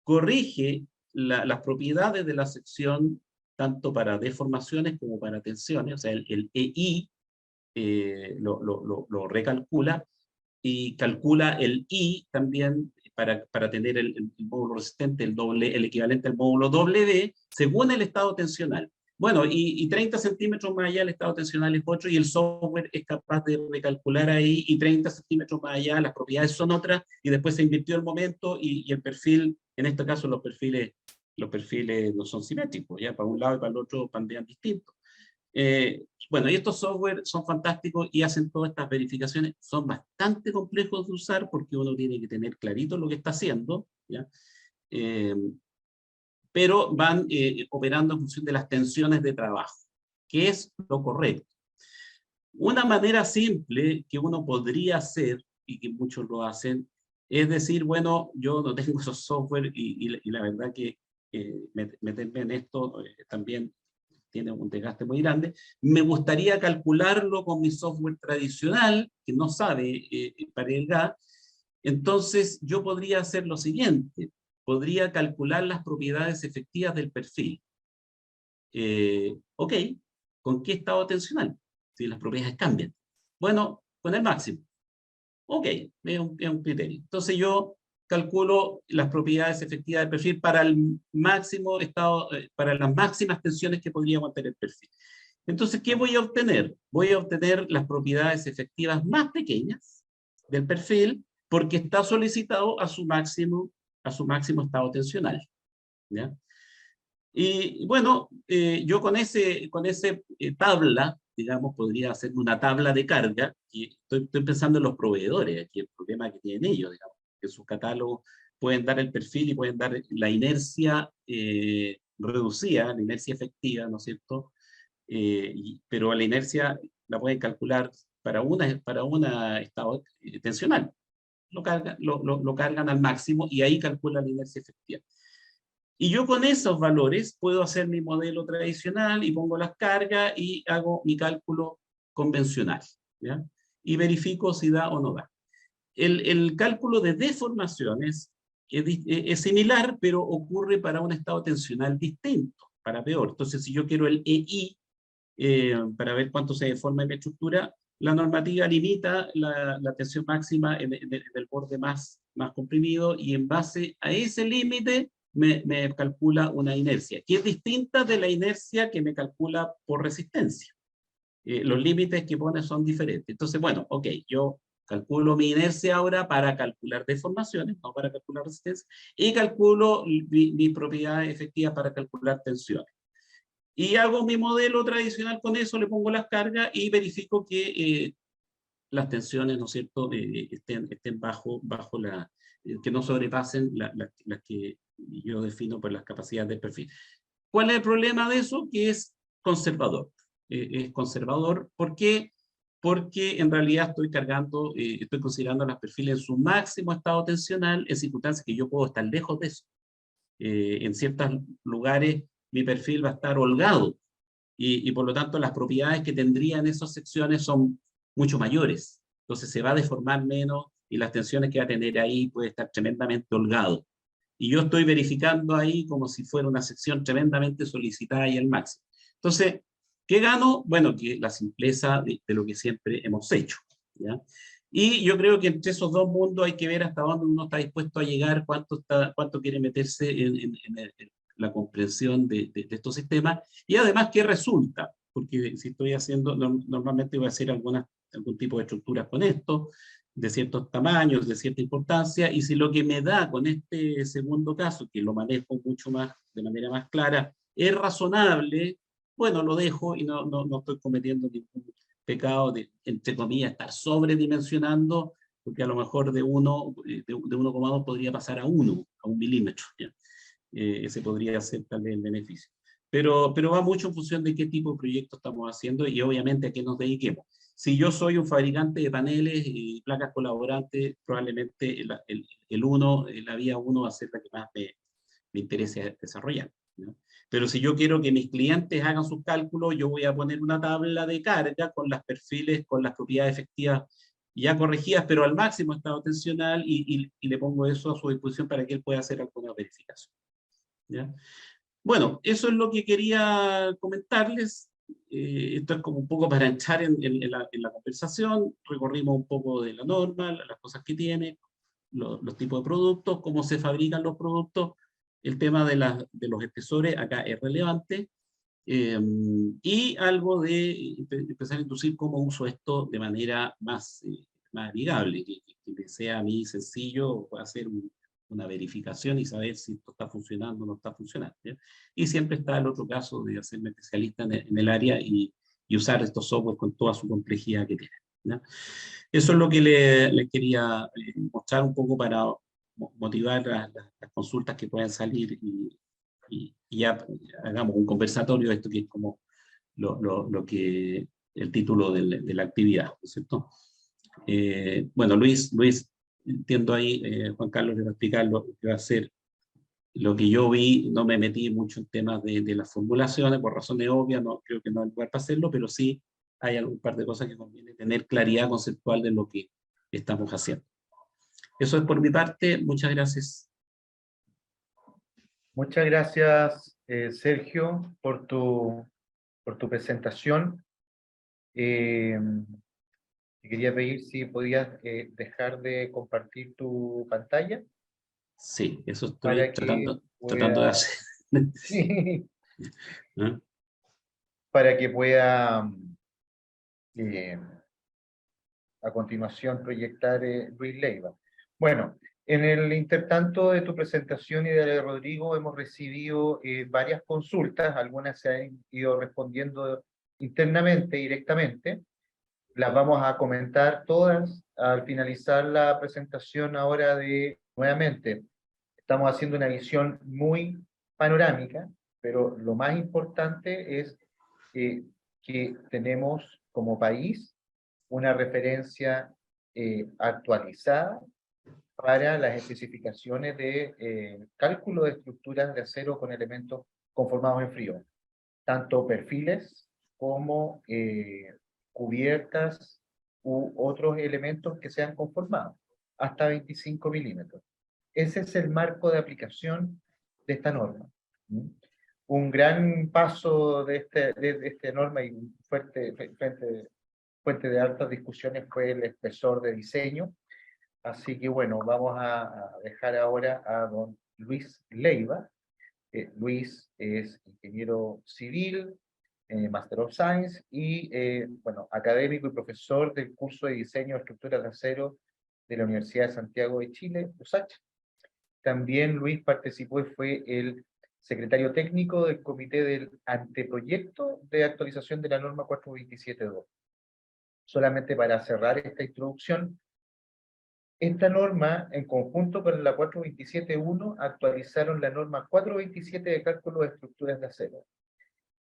corrige las propiedades de la sección, tanto para deformaciones como para tensiones, o sea, el EI lo recalcula, y calcula el I también para tener el módulo resistente, el equivalente al módulo W, según el estado tensional. Bueno, y 30 centímetros más allá el estado tensional es otro, y el software es capaz de recalcular ahí, y 30 centímetros más allá las propiedades son otras, y después se invirtió el momento, y el perfil, en este caso los perfiles no son simétricos, ya para un lado y para el otro pandean distintos. Bueno, y estos software son fantásticos y hacen todas estas verificaciones. Son bastante complejos de usar porque uno tiene que tener clarito lo que está haciendo, ¿ya? Pero van operando en función de las tensiones de trabajo, que es lo correcto. Una manera simple que uno podría hacer, y que muchos lo hacen, es decir, bueno, yo no tengo esos software y la verdad que meterme en esto también tiene un desgaste muy grande. Me gustaría calcularlo con mi software tradicional, que no sabe para el gas. Entonces, yo podría hacer lo siguiente. Podría calcular las propiedades efectivas del perfil. Ok, ¿con qué estado tensional? Si las propiedades cambian. Bueno, con el máximo. Ok, es un criterio. Entonces yo calculo las propiedades efectivas del perfil para el máximo estado, para las máximas tensiones que podría aguantar el perfil. Entonces, ¿qué voy a obtener? Voy a obtener las propiedades efectivas más pequeñas del perfil porque está solicitado a su máximo estado tensional, ¿ya? Y bueno, yo con ese tabla, digamos, podría hacer una tabla de carga, y estoy pensando en los proveedores, aquí el problema que tienen ellos, digamos, que en sus catálogos pueden dar el perfil y pueden dar la inercia reducida, la inercia efectiva, ¿no es cierto? Pero la inercia la pueden calcular para una estado tensional. Lo cargan al máximo y ahí calculan la inercia efectiva. Y yo con esos valores puedo hacer mi modelo tradicional y pongo las cargas y hago mi cálculo convencional, ¿ya? Y verifico si da o no da. El cálculo de deformaciones es similar, pero ocurre para un estado tensional distinto, para peor. Entonces, si yo quiero el EI, para ver cuánto se deforma en mi estructura, la normativa limita la tensión máxima en el borde más comprimido, y en base a ese límite me calcula una inercia, que es distinta de la inercia que me calcula por resistencia. Los límites que pone son diferentes. Entonces, bueno, ok, yo calculo mi inercia ahora para calcular deformaciones, no para calcular resistencia, y calculo mi propiedad efectiva para calcular tensiones. Y hago mi modelo tradicional con eso, le pongo las cargas y verifico que las tensiones, ¿no es cierto?, estén bajo que no sobrepasen las que yo defino por las capacidades del perfil. ¿Cuál es el problema de eso? Que es conservador. Es conservador, ¿por qué? Porque en realidad estoy considerando los perfiles en su máximo estado tensional en circunstancias que yo puedo estar lejos de eso. En ciertos lugares mi perfil va a estar holgado y por lo tanto las propiedades que tendría en esas secciones son mucho mayores. Entonces se va a deformar menos y las tensiones que va a tener ahí puede estar tremendamente holgado. Y yo estoy verificando ahí como si fuera una sección tremendamente solicitada y al máximo. Entonces, ¿qué gano? Bueno, que la simpleza de lo que siempre hemos hecho, ¿ya? Y yo creo que entre esos dos mundos hay que ver hasta dónde uno está dispuesto a llegar, cuánto quiere meterse en la comprensión de estos sistemas, y además qué resulta, porque si estoy haciendo, normalmente voy a hacer algún tipo de estructuras con esto, de ciertos tamaños, de cierta importancia, y si lo que me da con este segundo caso, que lo manejo mucho más, de manera más clara, es razonable, bueno, lo dejo y no estoy cometiendo ningún pecado de, entre comillas, estar sobredimensionando, porque a lo mejor de 1,2 podría pasar a 1 milímetro. ¿Ya? Ese podría ser tal vez el beneficio. Pero va mucho en función de qué tipo de proyecto estamos haciendo y obviamente a qué nos dediquemos. Si yo soy un fabricante de paneles y placas colaborantes, probablemente la vía 1 va a ser la que más me interese desarrollar, ¿no? Pero si yo quiero que mis clientes hagan sus cálculos, yo voy a poner una tabla de carga con los perfiles, con las propiedades efectivas ya corregidas, pero al máximo estado tensional, y le pongo eso a su disposición para que él pueda hacer alguna verificación. ¿Ya? Bueno, eso es lo que quería comentarles. Esto es como un poco para entrar en la conversación. Recorrimos un poco de la norma, las cosas que tiene, los tipos de productos, cómo se fabrican los productos. El tema de los espesores acá es relevante. Y algo de empezar a introducir cómo uso esto de manera más amigable, que sea a mí sencillo hacer una verificación y saber si esto está funcionando o no está funcionando, ¿ya? Y siempre está el otro caso de hacerme especialista en el área y usar estos software con toda su complejidad que tienen, ¿ya? Eso es lo que le quería mostrar un poco para motivar las consultas que puedan salir y ya hagamos un conversatorio de esto, que es como lo que el título de la actividad, ¿no es cierto? Bueno, Luis, entiendo ahí, Juan Carlos le va a explicar lo que va a hacer. Lo que yo vi, no me metí mucho en temas de las formulaciones, por razones obvias, no creo que no hay lugar para hacerlo, pero sí hay algún par de cosas que conviene tener claridad conceptual de lo que estamos haciendo. Eso es por mi parte, muchas gracias.
Muchas gracias, Sergio, por tu presentación. Te quería pedir si podías dejar de compartir tu pantalla
Sí, eso estoy
para que
tratando de
pueda,
hacer.
sí,
¿Ah?
para que pueda eh, a continuación proyectar Luis Leiva. Bueno, en el intertanto de tu presentación y de la de Rodrigo hemos recibido varias consultas, algunas se han ido respondiendo internamente, directamente. Las vamos a comentar todas al finalizar la presentación ahora nuevamente. Estamos haciendo una visión muy panorámica, pero lo más importante es que tenemos como país una referencia actualizada para las especificaciones de cálculo de estructuras de acero con elementos conformados en frío, tanto perfiles como cubiertas u otros elementos que sean conformados, hasta 25 milímetros. Ese es el marco de aplicación de esta norma. Un gran paso de esta norma y fuente de altas discusiones fue el espesor de diseño. Así que bueno, vamos a dejar ahora a don Luis Leiva. Luis es ingeniero civil, Master of Science y bueno, académico y profesor del curso de diseño de estructuras de acero de la Universidad de Santiago de Chile, USACH. También Luis participó y fue el secretario técnico del comité del anteproyecto de actualización de la norma 427.2. Solamente para cerrar esta introducción, esta norma, en conjunto con la 427.1, actualizaron la norma 427 de cálculo de estructuras de acero.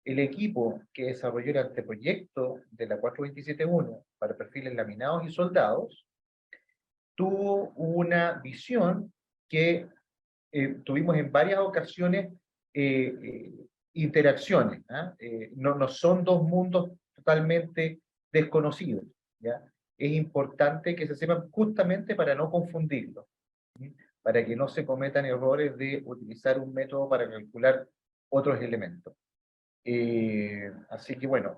El equipo que desarrolló el anteproyecto de la 427.1 para perfiles laminados y soldados tuvo una visión que tuvimos en varias ocasiones interacciones. No son dos mundos totalmente desconocidos, ¿ya? Es importante que se sepan justamente para no confundirlos, ¿sí? Para que no se cometan errores de utilizar un método para calcular otros elementos. Así que bueno,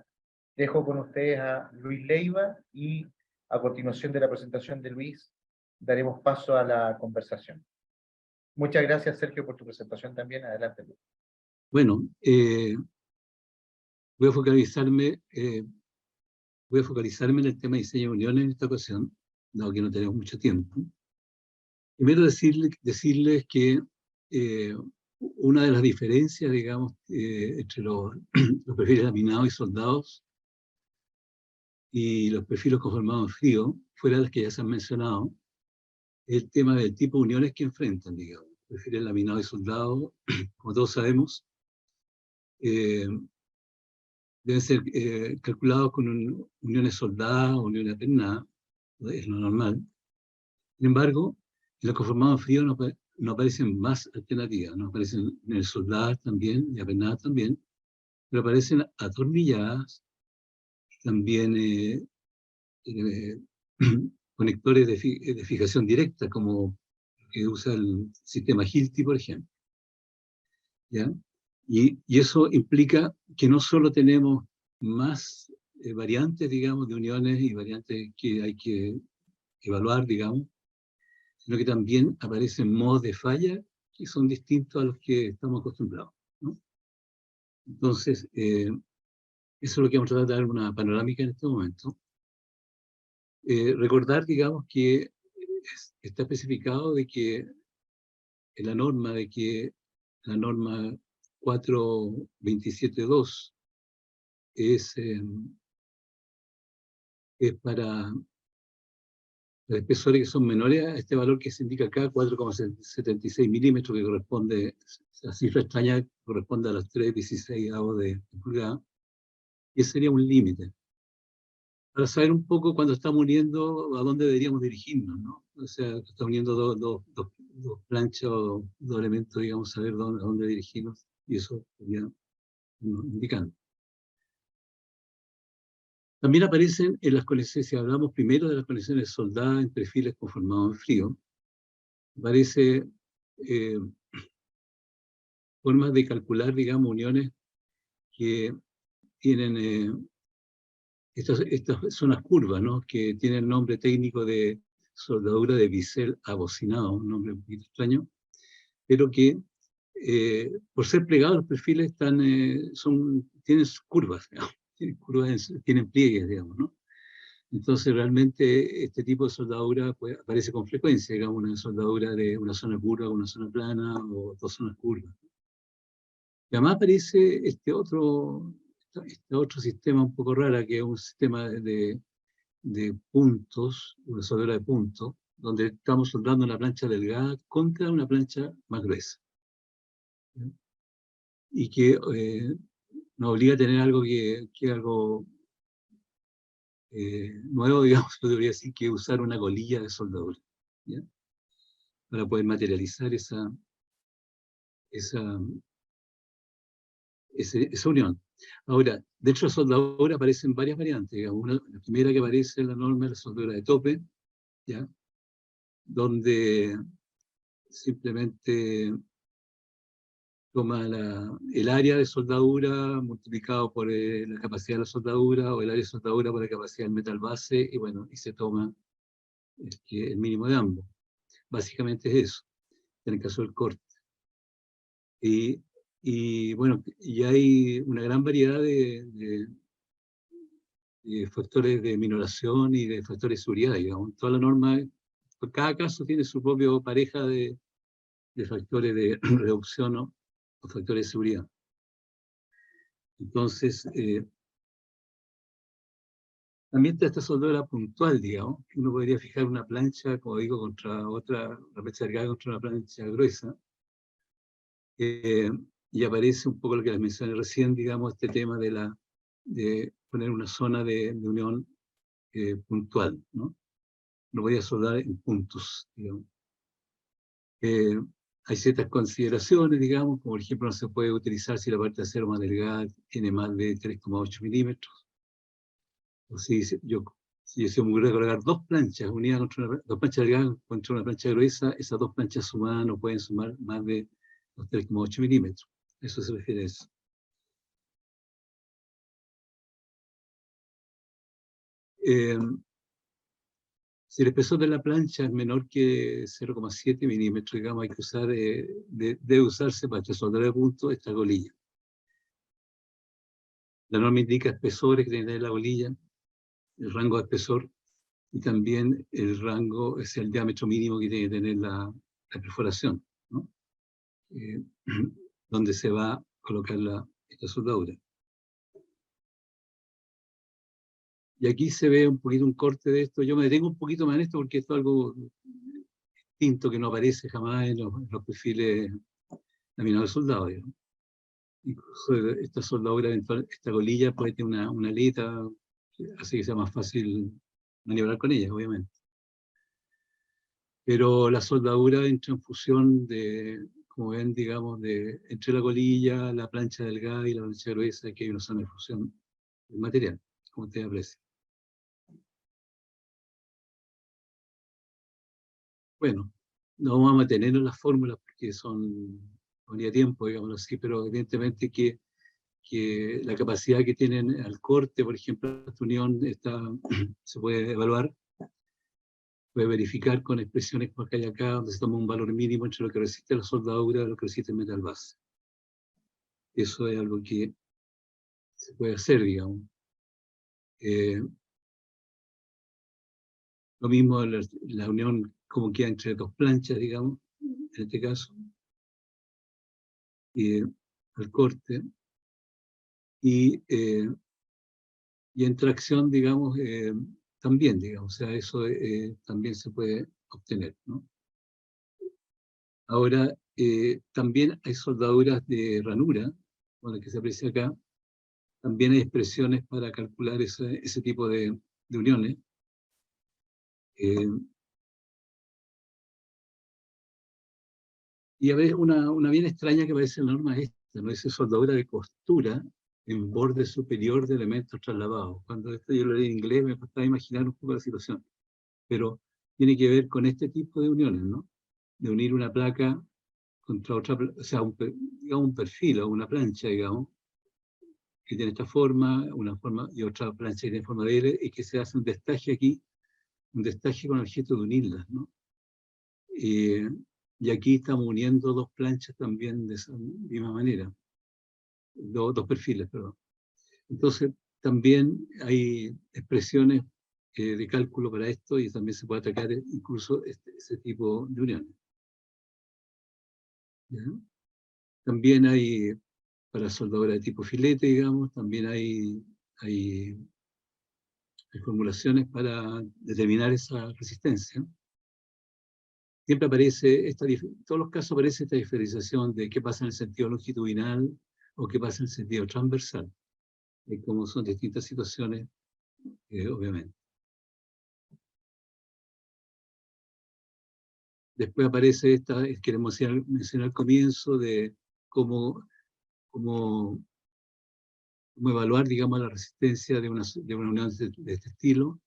dejo con ustedes a Luis Leiva y A continuación de la presentación de Luis, daremos paso a la conversación. Muchas gracias, Sergio, por tu presentación también. Adelante, Luis.
Bueno, voy a focalizarme en el tema de diseño de uniones en esta ocasión, dado que no tenemos mucho tiempo. Primero decirles que una de las diferencias, digamos, entre los perfiles laminados y soldados y los perfiles conformados en frío, fuera de las que ya se han mencionado, es el tema del tipo de uniones que enfrentan, digamos. Perfiles laminados y soldados, como todos sabemos, deben ser calculados con uniones soldadas o uniones apernadas, es lo normal. Sin embargo, en los conformados en frío no aparecen más alternativas, no aparecen uniones soldadas también y apernadas también, pero aparecen atornilladas, también conectores de fijación directa, como que usa el sistema Hilti, por ejemplo. ¿Ya? Y eso implica que no solo tenemos más variantes, digamos, de uniones y variantes que hay que evaluar, digamos, sino que también aparecen modos de falla que son distintos a los que estamos acostumbrados, ¿no? Entonces, eso es lo que vamos a tratar de dar una panorámica en este momento. Recordar, digamos, que está especificado de que en la norma 427.2 es para espesores que son menores a este valor que se indica acá, 4,76 milímetros, que corresponde, la cifra extraña corresponde a los 3,16 de pulgada, y ese sería un límite. Para saber un poco cuando estamos uniendo a dónde deberíamos dirigirnos, ¿no? O sea, estamos uniendo dos planchas o dos elementos, digamos, saber a dónde dirigirnos, y eso sería indicando. También aparecen en las conexiones, si hablamos primero de las conexiones soldadas en perfiles conformados en frío, aparece formas de calcular, digamos, uniones que tienen estas son las curvas, ¿no? Que tienen el nombre técnico de soldadura de bisel abocinado, un nombre un poquito extraño, pero que por ser plegados los perfiles tienen curvas, digamos, tienen pliegues, digamos, ¿no? Entonces realmente este tipo de soldadura pues, aparece con frecuencia, digamos, una soldadura de una zona curva, una zona plana o dos zonas curvas. Y además aparece este otro sistema un poco raro, que es un sistema de puntos, una soldadura de puntos, donde estamos soldando una plancha delgada contra una plancha más gruesa. ¿Sí? Y que nos obliga a tener algo que algo nuevo, digamos, podría decir, que usar una colilla de soldadura, ¿ya? Para poder materializar esa unión. Ahora, dentro de la soldadura aparecen varias variantes, digamos. La primera que aparece en la norma es la soldadura de tope, ¿ya? Donde simplemente toma el área de soldadura multiplicado por la capacidad de la soldadura, o el área de soldadura por la capacidad del metal base, y bueno, y se toma el mínimo de ambos. Básicamente es eso, en el caso del corte. Y bueno, y hay una gran variedad de factores de minoración y de factores de seguridad, digamos. Toda la norma, por cada caso tiene su propia pareja de factores de reducción, ¿no? O factores de seguridad. Entonces, también está esta soldadura puntual, digamos, que uno podría fijar una plancha, como digo, contra otra, una plancha delgada contra una plancha gruesa. Y aparece un poco lo que les mencioné recién, digamos, este tema de poner una zona de unión puntual, ¿no? No voy a soldar en puntos, digamos. Hay ciertas consideraciones, digamos, como por ejemplo no se puede utilizar si la parte de acero más delgada tiene más de 3,8 milímetros. O si yo se me ocurre colocar dos planchas unidas dos planchas delgadas contra una plancha gruesa, esas dos planchas sumadas no pueden sumar más de los 3,8 milímetros. Eso se refiere a eso. Si el espesor de la plancha es menor que 0,7 milímetros, digamos, hay que usar, debe usarse para este soldadura de punto esta colilla. La norma indica espesores que tiene que tener la colilla, el rango de espesor, y también el rango, es el diámetro mínimo que tiene que tener la perforación, ¿no? Donde se va a colocar esta soldadura. Y aquí se ve un poquito un corte de esto. Yo me detengo un poquito más en esto porque esto es algo distinto que no aparece jamás en los perfiles laminados de soldado, digamos. Incluso esta soldadura, esta colilla puede tener una aleta, así que sea más fácil maniobrar con ella, obviamente. Pero la soldadura entra en fusión como ven, digamos, entre la colilla, la plancha delgada y la plancha gruesa, que hay una zona de fusión del material, como ustedes aprecian. Bueno, no vamos a mantener en las fórmulas porque no haría tiempo, digámoslo así, pero evidentemente que la capacidad que tienen al corte, por ejemplo, esta unión se puede evaluar, puede verificar con expresiones como que hay acá, donde se toma un valor mínimo entre lo que resiste la soldadura y lo que resiste el metal base. Eso es algo que se puede hacer, digamos. Lo mismo la unión como queda entre dos planchas, digamos, en este caso, y el corte, y en tracción, digamos, también, digamos, o sea, eso también se puede obtener, ¿no? Ahora, también hay soldaduras de ranura, con la que se aprecia acá, también hay expresiones para calcular ese tipo de uniones. Y a ver, una bien extraña que aparece en la norma es esta, ¿no? Dice soldadura de costura en borde superior de elementos trasladados. Cuando esto yo lo leí en inglés me costaba imaginar un poco la situación. Pero tiene que ver con este tipo de uniones, ¿no? De unir una placa contra otra, o sea, digamos un perfil o una plancha, digamos, que tiene esta forma, una forma y otra plancha que tiene forma de L, y que se hace un destaje aquí, un destaje con el objeto de unirlas, ¿no? Y aquí estamos uniendo dos planchas también de esa misma manera, dos perfiles, perdón. Entonces, también hay expresiones de cálculo para esto y también se puede atacar incluso ese tipo de uniones. ¿Ya? También hay, para soldadura de tipo filete, digamos, también hay formulaciones para determinar esa resistencia. Siempre aparece, en todos los casos aparece esta diferenciación de qué pasa en el sentido longitudinal o qué pasa en el sentido transversal. Y como son distintas situaciones, obviamente. Después aparece esta, queremos mencionar al comienzo, de cómo evaluar, digamos, la resistencia de una unión de este estilo.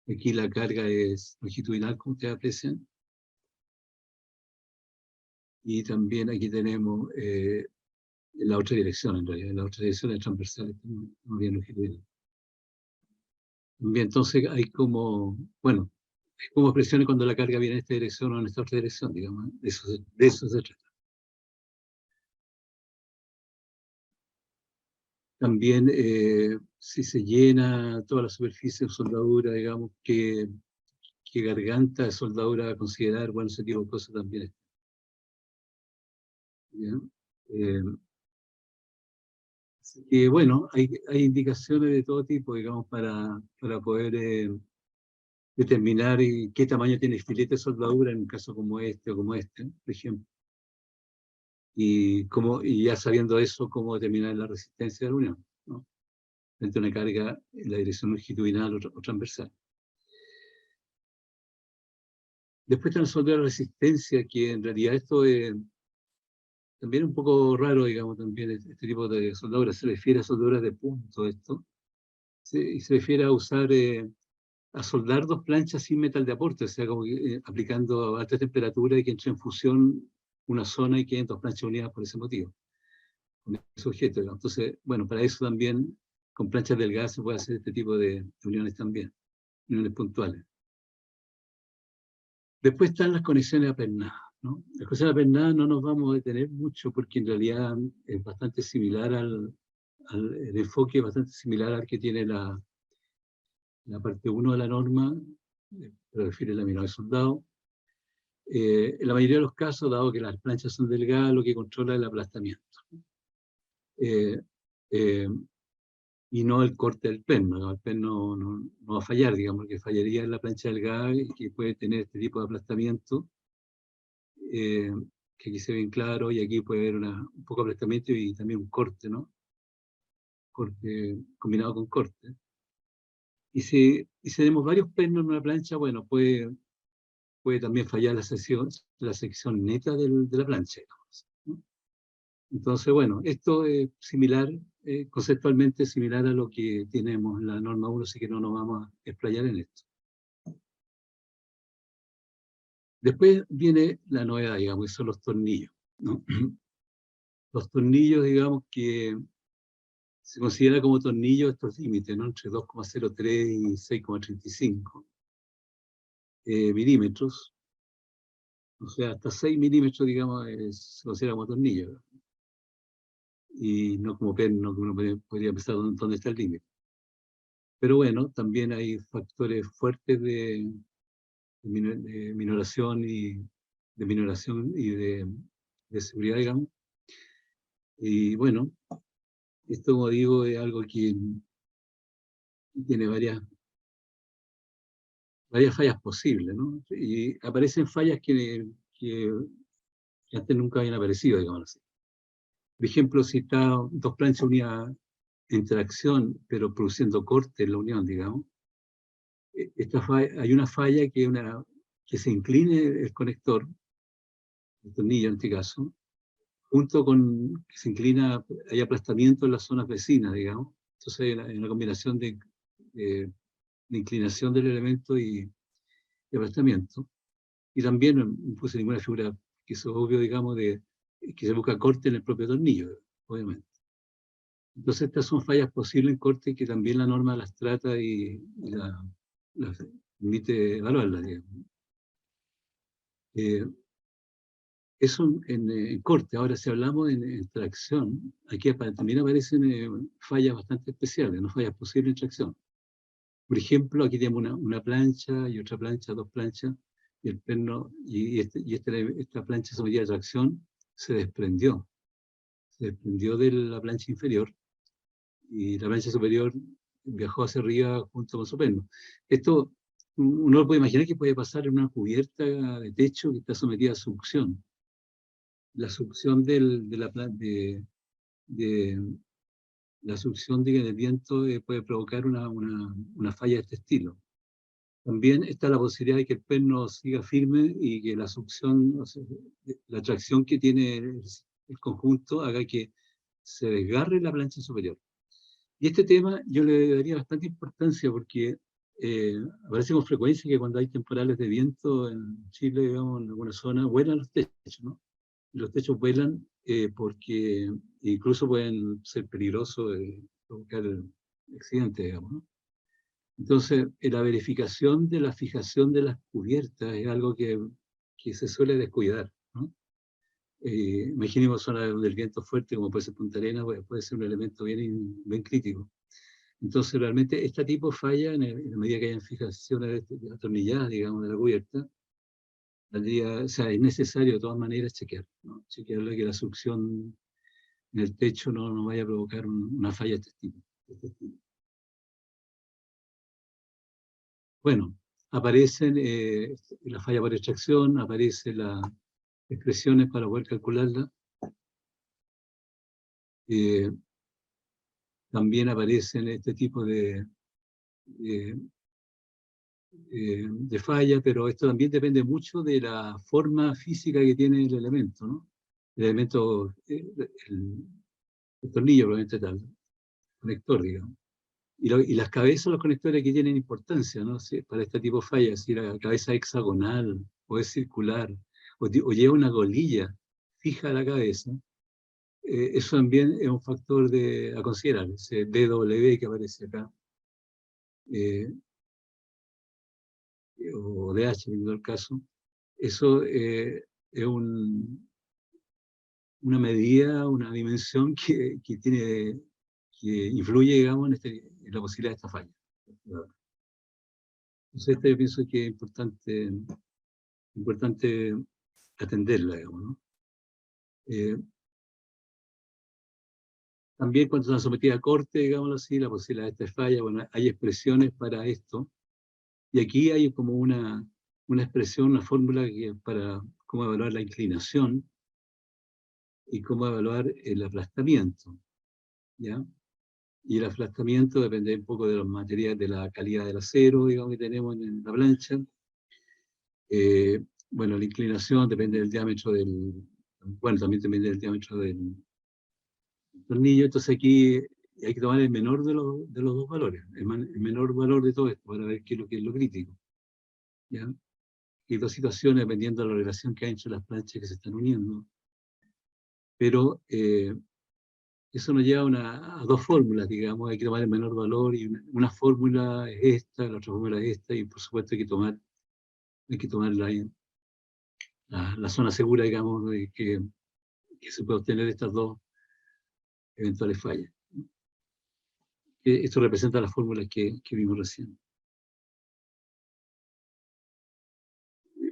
Aquí la carga es longitudinal, como ustedes aprecian. Y también aquí tenemos en la otra dirección, en realidad. En la otra dirección es transversal, no bien longitudinal. Bien, entonces hay como expresiones cuando la carga viene en esta dirección o en esta otra dirección, digamos. De eso se trata. También, si se llena toda la superficie de soldadura, digamos, qué garganta de soldadura a considerar, bueno, ese tipo de cosas también. Así que, bueno, hay indicaciones de todo tipo, digamos, para poder determinar qué tamaño tiene el filete de soldadura en un caso como este o como este, por ejemplo. Y ya sabiendo eso, cómo determinar la resistencia de la unión, ¿no? Frente a una carga en la dirección longitudinal o transversal. Después está la soldadura de resistencia, que en realidad esto es también un poco raro, digamos, también este tipo de soldadura. Se refiere a soldaduras de punto, esto. Y se refiere a usar, a soldar dos planchas sin metal de aporte, o sea, como que, aplicando a alta temperatura y que entre en fusión una zona y queden dos planchas unidas por ese motivo, con ese objeto. Entonces, bueno, para eso también, con planchas delgadas se puede hacer este tipo de uniones también, uniones puntuales. Después están las conexiones apernadas, ¿no? Las conexiones apernadas no nos vamos a detener mucho porque en realidad es bastante similar el enfoque es bastante similar al que tiene la parte 1 de la norma, pero refiere la mirada de soldado. En la mayoría de los casos, dado que las planchas son delgadas, lo que controla es el aplastamiento. Eh, eh, y no el corte del perno, ¿no? El perno no va a fallar, digamos, que fallaría en la plancha delgada y que puede tener este tipo de aplastamiento, que aquí se ve bien claro, y aquí puede haber un poco de aplastamiento y también un corte, ¿no? Corte combinado con corte. Y si tenemos varios pernos en una plancha, bueno, puede también fallar la sección neta de la plancha, digamos, ¿no? Entonces, bueno, esto es similar, conceptualmente similar a lo que tenemos en la norma 1, así que no nos vamos a explayar en esto. Después viene la novedad, digamos, que son los tornillos, ¿no? Los tornillos, digamos, que se considera como tornillos estos límites, ¿no? Entre 2,03 y 6,35 milímetros. O sea, hasta 6 milímetros, digamos, se considera como tornillo. Y no como perno, que uno podría pensar dónde está el límite. Pero bueno, también hay factores fuertes de minoración y de seguridad, digamos. Y bueno, esto, como digo, es algo que tiene varias fallas posibles, ¿no? Y aparecen fallas que antes nunca habían aparecido, digamos así. Por ejemplo, si está dos planchas unidas en tracción, pero produciendo corte en la unión, digamos, hay una falla que se incline el conector, el tornillo en este caso, junto con que se inclina, hay aplastamiento en las zonas vecinas, digamos. Entonces hay una combinación de inclinación del elemento y aplastamiento. Y también no puse ninguna figura, que eso es obvio, digamos, que se busca corte en el propio tornillo, obviamente. Entonces estas son fallas posibles en corte que también la norma las trata y las permite evaluarlas, digamos. Eso en corte. Ahora, si hablamos en tracción, aquí también aparecen fallas bastante especiales, no fallas posibles en tracción. Por ejemplo, aquí tenemos una plancha y otra plancha, dos planchas, y el perno, esta plancha sometida a tracción se desprendió de la plancha inferior, y la plancha superior viajó hacia arriba junto con su perno. Esto uno puede imaginar que puede pasar en una cubierta de techo que está sometida a succión. La succión la succión del viento puede provocar una falla de este estilo. También está la posibilidad de que el perno siga firme y que la succión, o sea, la tracción que tiene el conjunto haga que se desgarre la plancha superior. Y este tema yo le daría bastante importancia porque aparece con frecuencia que cuando hay temporales de viento en Chile, digamos, en alguna zona, vuelan los techos, ¿no? Y los techos vuelan porque incluso pueden ser peligrosos, provocar accidentes, digamos, ¿no? Entonces, la verificación de la fijación de las cubiertas es algo que se suele descuidar, ¿no? Imaginemos zona donde el viento fuerte, como puede ser Punta Arenas, puede ser un elemento bien crítico. Entonces, realmente, este tipo de falla, en la medida que hayan fijaciones atornilladas, digamos, de la cubierta, o sea, es necesario de todas maneras chequear, ¿no? Chequearle que la succión en el techo no vaya a provocar una falla de este tipo. Bueno, aparecen la falla por extracción, aparecen las expresiones para poder calcularla. También aparecen este tipo de falla, pero esto también depende mucho de la forma física que tiene el elemento, ¿no? El elemento, el tornillo, probablemente tal, el conector, digamos. Y las cabezas, los conectores que tienen importancia, ¿no? Para este tipo de fallas, si la cabeza es hexagonal o es circular, o lleva una golilla fija a la cabeza, eso también es un factor a considerar, ese DW que aparece acá, o DH, en el caso. eso es una medida, una dimensión que influye, digamos, en la posibilidad de esta falla. Entonces, yo pienso que es importante atenderla, digamos, ¿no? También cuando se sometida a corte, digámoslo así, la posibilidad de esta falla, bueno, hay expresiones para esto, y aquí hay como una expresión, una fórmula para cómo evaluar la inclinación y cómo evaluar el aplastamiento, ¿ya? Y el aplastamiento depende un poco de los materiales, de la calidad del acero, digamos, que tenemos en la plancha. Bueno, la inclinación depende del diámetro bueno, también depende del diámetro del tornillo. Entonces aquí hay que tomar el menor de los dos valores, el menor valor de todo esto, para ver qué es lo crítico, ¿ya? Y dos situaciones dependiendo de la relación que hay entre las planchas que se están uniendo. Pero eso nos lleva a dos fórmulas, digamos. Hay que tomar el menor valor, y una fórmula es esta, la otra fórmula es esta, y por supuesto hay que tomar la zona segura, digamos, de que se puede obtener estas dos eventuales fallas. Esto representa las fórmulas que vimos recién.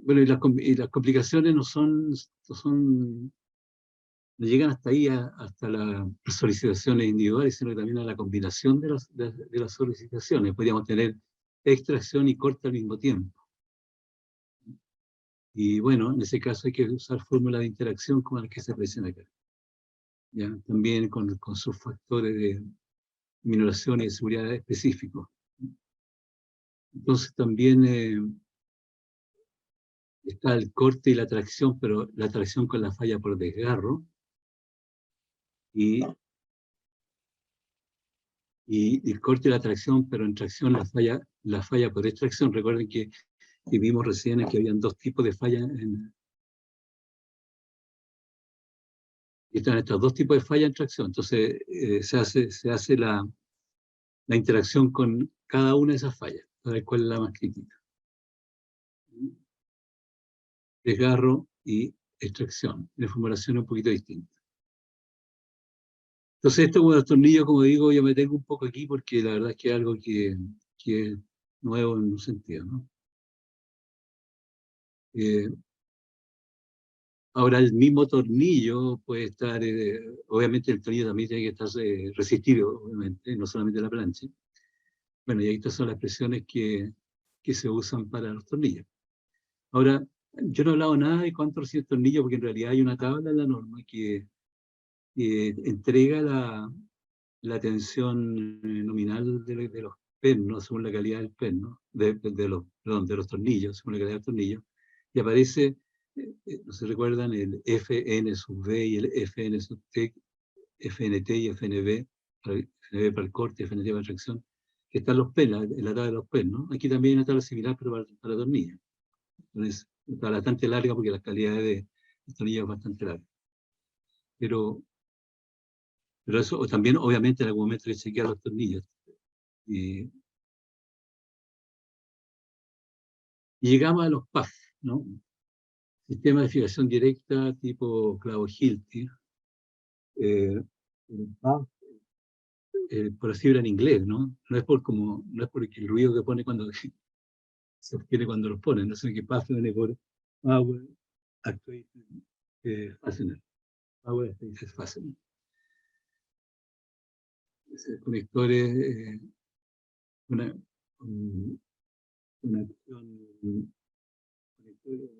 Bueno, y las complicaciones no llegan hasta ahí, hasta las solicitaciones individuales, sino que también a la combinación de las solicitaciones. Podríamos tener extracción y corte al mismo tiempo. Y bueno, en ese caso hay que usar fórmulas de interacción como las que se aprecian acá. ¿Ya? También con sus factores de minoración y de seguridad específicos. Entonces también está el corte y la tracción, pero la tracción con la falla por desgarro. Y el corte y la tracción, pero en tracción la falla por extracción. Recuerden que vimos recién que habían dos tipos de falla. Y están estos dos tipos de falla en tracción. Entonces se hace la interacción con cada una de esas fallas, para ver cuál es la más crítica. Desgarro y extracción. La formulación es un poquito distinta. Entonces esto con los tornillos, como digo, yo me tengo un poco aquí porque la verdad es que es algo que es nuevo en un sentido, ¿no? Ahora el mismo tornillo puede estar, obviamente el tornillo también tiene que estar resistido, obviamente, no solamente la plancha. Bueno, y estas son las expresiones que se usan para los tornillos. Ahora, yo no he hablado nada de cuánto resiste el tornillo, porque en realidad hay una tabla en la norma que entrega la tensión nominal de los pernos, según la calidad del perno, de los tornillos, según la calidad del tornillo, y aparece, no se recuerdan, el FN sub V y el FN sub T, FNT y FNB, FNB para el corte, FNT para la tracción, que están los pernos, en la tabla de los pernos. Aquí también hay una tabla similar, pero para tornillos. Entonces, está bastante larga porque la calidad de tornillos es bastante larga. Pero eso también, obviamente, en algún momento hay que chequear los tornillos. Y llegamos a los PAF, ¿no? Sistema de fijación directa tipo clavo-Hilti. El PAF, por así hablar en inglés, ¿no? No es por el ruido que pone cuando se obtiene cuando los ponen, no sé qué PAF viene por Power Actuated Fastener. Power Actuated Fastener. Conectores, una acción, conectores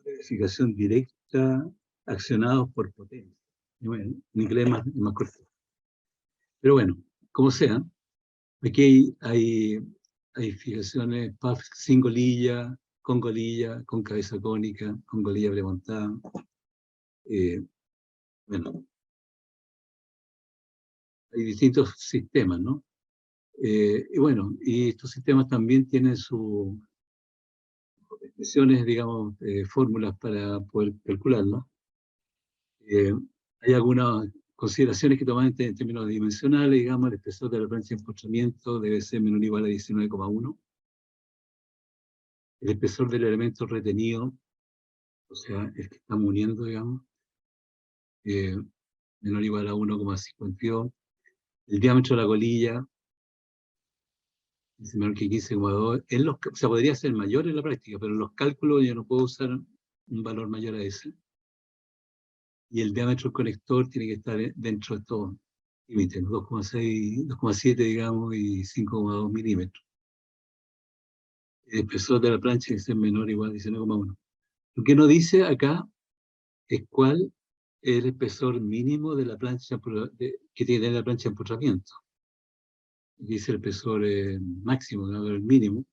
de fijación directa accionados por potencia. Bueno, en inglés es más corto. Pero bueno, como sea, aquí hay fijaciones PAF sin golilla, con cabeza cónica, con golilla premontada. Bueno, hay distintos sistemas, ¿no? Y bueno, y estos sistemas también tienen sus expresiones, digamos, fórmulas para poder calcularlo. Hay algunas consideraciones que tomar en términos dimensionales, digamos, el espesor de la plancha de empotramiento debe ser menor o igual a 19,1. el espesor del elemento retenido, o sea, el que estamos uniendo, digamos, menor o igual a 1,52. El diámetro de la colilla es menor que 15,2. O sea, podría ser mayor en la práctica, pero en los cálculos yo no puedo usar un valor mayor a ese. Y el diámetro del conector tiene que estar dentro de estos límites, 2,6, 2,7, digamos, y 5,2 milímetros. El espesor de la plancha tiene que ser menor o igual a 19,1. Lo que no dice acá es cuál es el espesor mínimo de la plancha que tiene la plancha de empotramiento. Dice el espesor máximo, ¿no? El mínimo.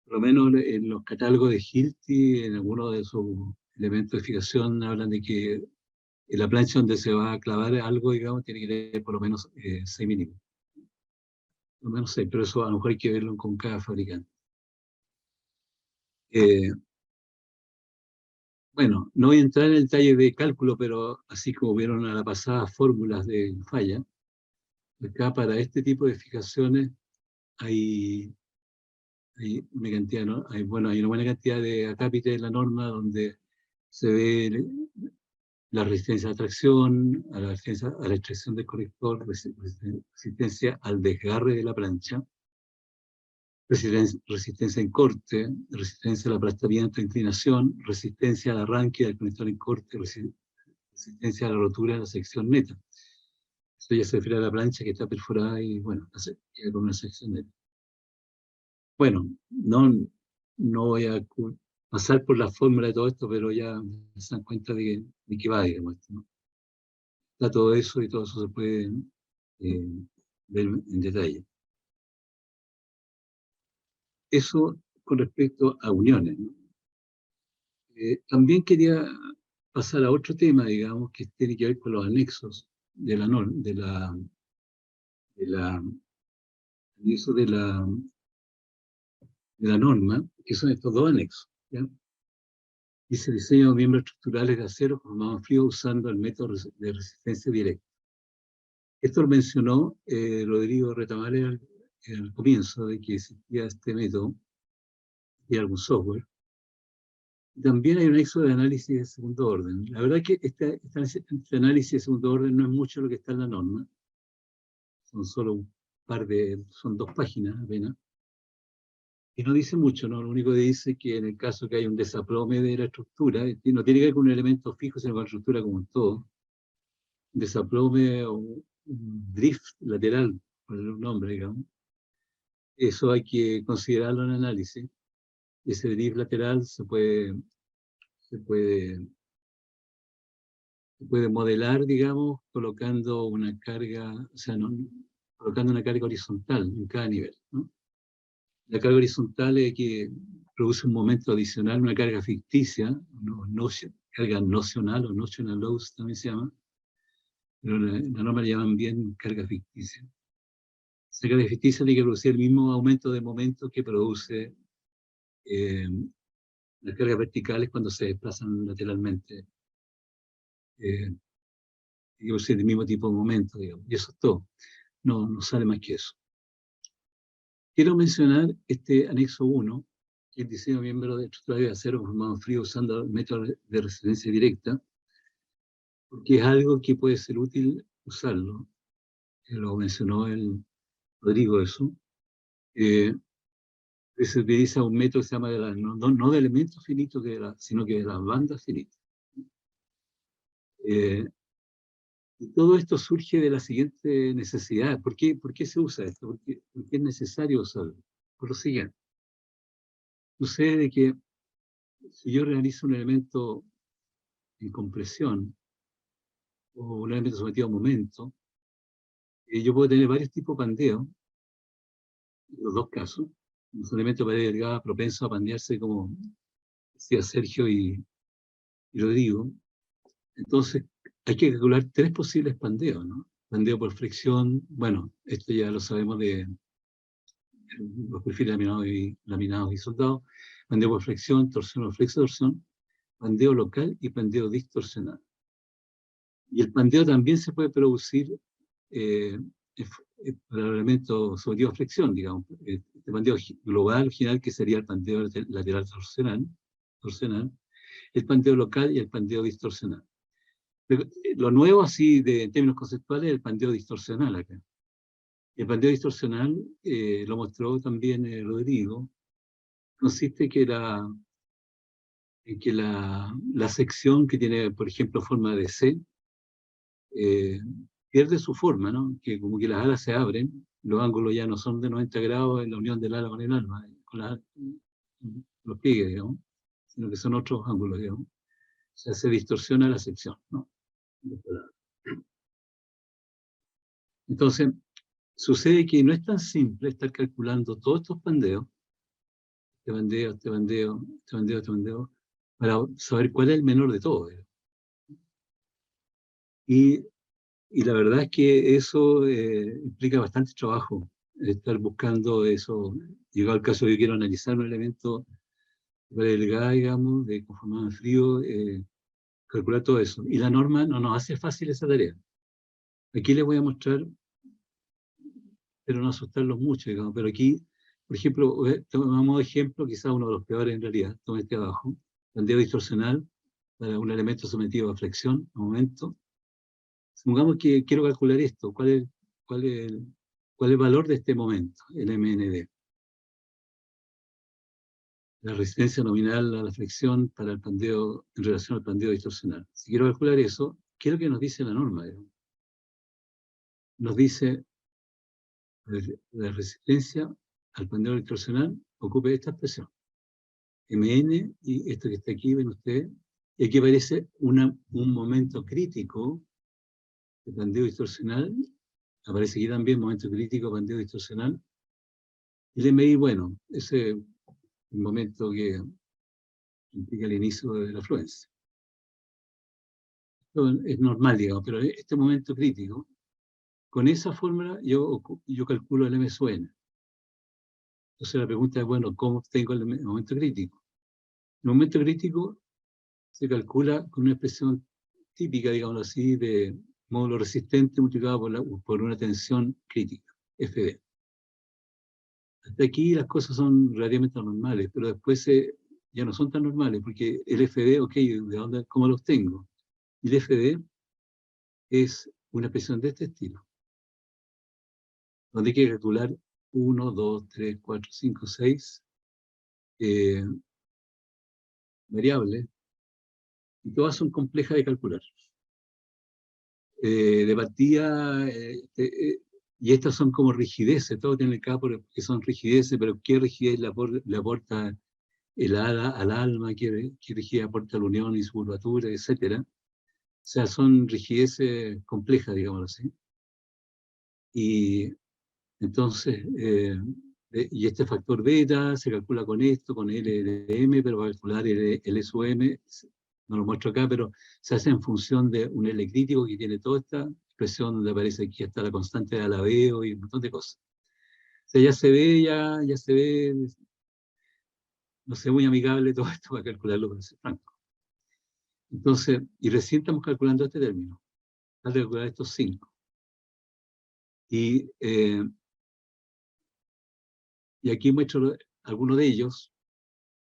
Por lo menos en los catálogos de Hilti, en algunos de sus elementos de fijación, hablan de que en la plancha donde se va a clavar algo, digamos, tiene que tener por lo menos 6 milímetros. Por lo menos 6, pero eso a lo mejor hay que verlo con cada fabricante. Bueno, no voy a entrar en el detalle de cálculo, pero así como vieron a la pasada fórmulas de falla, acá para este tipo de fijaciones hay una cantidad, ¿no? Hay una buena cantidad de acápites en la norma donde se ve la resistencia a la tracción, a la extracción del conector, resistencia al desgarre de la plancha, resistencia en corte, resistencia al aplastamiento e inclinación, resistencia al arranque del conector en corte, resistencia a la rotura de la sección neta. Esto ya se refiere a la plancha que está perforada y, bueno, queda con una sección neta. Bueno, no voy a pasar por la fórmula de todo esto, pero ya se dan cuenta de que va, digamos, esto, ¿no? Está todo eso y todo eso se puede ver en detalle. Eso con respecto a uniones, ¿no? También quería pasar a otro tema, digamos, que tiene que ver con los anexos de la norma, de la norma, que son estos dos anexos, ¿ya? Dice diseño de miembros estructurales de acero formados en frío usando el método de resistencia directa. Esto lo mencionó Rodrigo Retamares al comienzo de que existía este método y algún software. También hay un anexo de análisis de segundo orden. La verdad que este análisis de segundo orden no es mucho lo que está en la norma. Son solo son 2 páginas apenas. Y no dice mucho, ¿no? Lo único que dice es que en el caso que hay un desaplome de la estructura, no tiene que ver con un elemento fijo, sino con la estructura como un todo. Un desaplome o un drift lateral, por el nombre, digamos. Eso hay que considerarlo en el análisis. Ese drift lateral se puede modelar, digamos, colocando una carga, o sea, colocando una carga horizontal en cada nivel, ¿no? La carga horizontal es que produce un momento adicional, una carga ficticia, carga nocional o notional loads también se llama, pero la norma le llaman bien carga ficticia. Esa carga ficticia tiene que producir el mismo aumento de momento que produce las cargas verticales cuando se desplazan lateralmente. Tiene que producir el mismo tipo de momento, digamos, y eso es todo. No sale más que eso. Quiero mencionar este anexo 1, que es el diseño de miembros de estructura de acero formado en frío usando el método de resistencia directa, porque es algo que puede ser útil usarlo. Lo mencionó el Rodrigo eso. Se utiliza un método que se llama no de elementos finitos, sino que de las bandas finitas. Y todo esto surge de la siguiente necesidad. ¿Por qué se usa esto? ¿Por qué es necesario usarlo? Por lo siguiente. Sucede que si yo realizo un elemento en compresión o un elemento sometido a momento, yo puedo tener varios tipos de pandeo, en los dos casos. Un elemento de pared delgada propenso a pandearse, como decía Sergio y Rodrigo. Entonces, hay que calcular 3 posibles pandeos, ¿no? Pandeo por fricción, bueno, esto ya lo sabemos de los perfiles laminados y soldados. Pandeo por flexión, torsión o flexo-torsión, pandeo local y pandeo distorsional. Y el pandeo también se puede producir para el elemento sometido a flexión, digamos. este pandeo global general, que sería el pandeo lateral torsional, el pandeo local y el pandeo distorsional. Lo nuevo, así, en términos conceptuales, es el pandeo distorsional acá. El pandeo distorsional, lo mostró también Rodrigo, consiste en que la sección que tiene, por ejemplo, forma de C, pierde su forma, ¿no? Que como que las alas se abren, los ángulos ya no son de 90 grados en la unión del ala con el alma, con los pliegues, digamos, sino que son otros ángulos, digamos. O sea, se distorsiona la sección, ¿no? Entonces, sucede que no es tan simple estar calculando todos estos pandeos, este bandeo, este bandeo, este bandeo, este bandeo, para saber cuál es el menor de todos. Y la verdad es que eso implica bastante trabajo, estar buscando eso. Llegado al caso, yo quiero analizar un elemento de gas, digamos, de conformado en frío, calcular todo eso. Y la norma no nos hace fácil esa tarea. Aquí les voy a mostrar, pero no asustarlos mucho, digamos, pero aquí, por ejemplo, tomamos ejemplo, quizás uno de los peores en realidad, tome este abajo, bandeo distorsional para un elemento sometido a flexión, a momento. Supongamos que quiero calcular esto, ¿cuál es el valor de este momento, el MND? La resistencia nominal a la flexión para el pandeo, en relación al pandeo distorsional. Si quiero calcular eso, ¿qué es lo que nos dice la norma? Nos dice la resistencia al pandeo distorsional ocupe esta expresión. Mn, y esto que está aquí, ven ustedes, y aquí aparece un momento crítico de pandeo distorsional, aparece aquí también momento crítico, pandeo distorsional, y le medí, bueno, ese es un momento que implica el inicio de la afluencia. Esto es normal, digamos, pero este momento crítico, con esa fórmula yo calculo el M sub n. Entonces la pregunta es, bueno, ¿cómo tengo el momento crítico? El momento crítico se calcula con una expresión típica, digamos así, de módulo resistente multiplicado por una tensión crítica, FD. Hasta aquí las cosas son relativamente normales, pero después ya no son tan normales, porque el FD, ok, ¿cómo lo obtengo? Y el FD es una expresión de este estilo, donde hay que calcular 1, 2, 3, 4, 5, 6 variables, y todas son complejas de calcular. De partida, y estas son como rigideces, todo tiene acá porque son rigideces, pero ¿qué rigidez le aporta el ala al alma? ¿Qué rigidez aporta la unión y su curvatura, etcétera? O sea, son rigideces complejas, digámoslo así. Y entonces, y este factor beta se calcula con esto, con L de M, pero para calcular el sub M, no lo muestro acá, pero se hace en función de un L crítico que tiene toda esta expresión donde aparece aquí hasta la constante de alabeo y un montón de cosas. O sea, ya se ve, no sé, muy amigable todo esto para calcularlo con ese franco. Entonces, y recién estamos calculando este término. Falta calcular estos 5. Y aquí muestro algunos de ellos.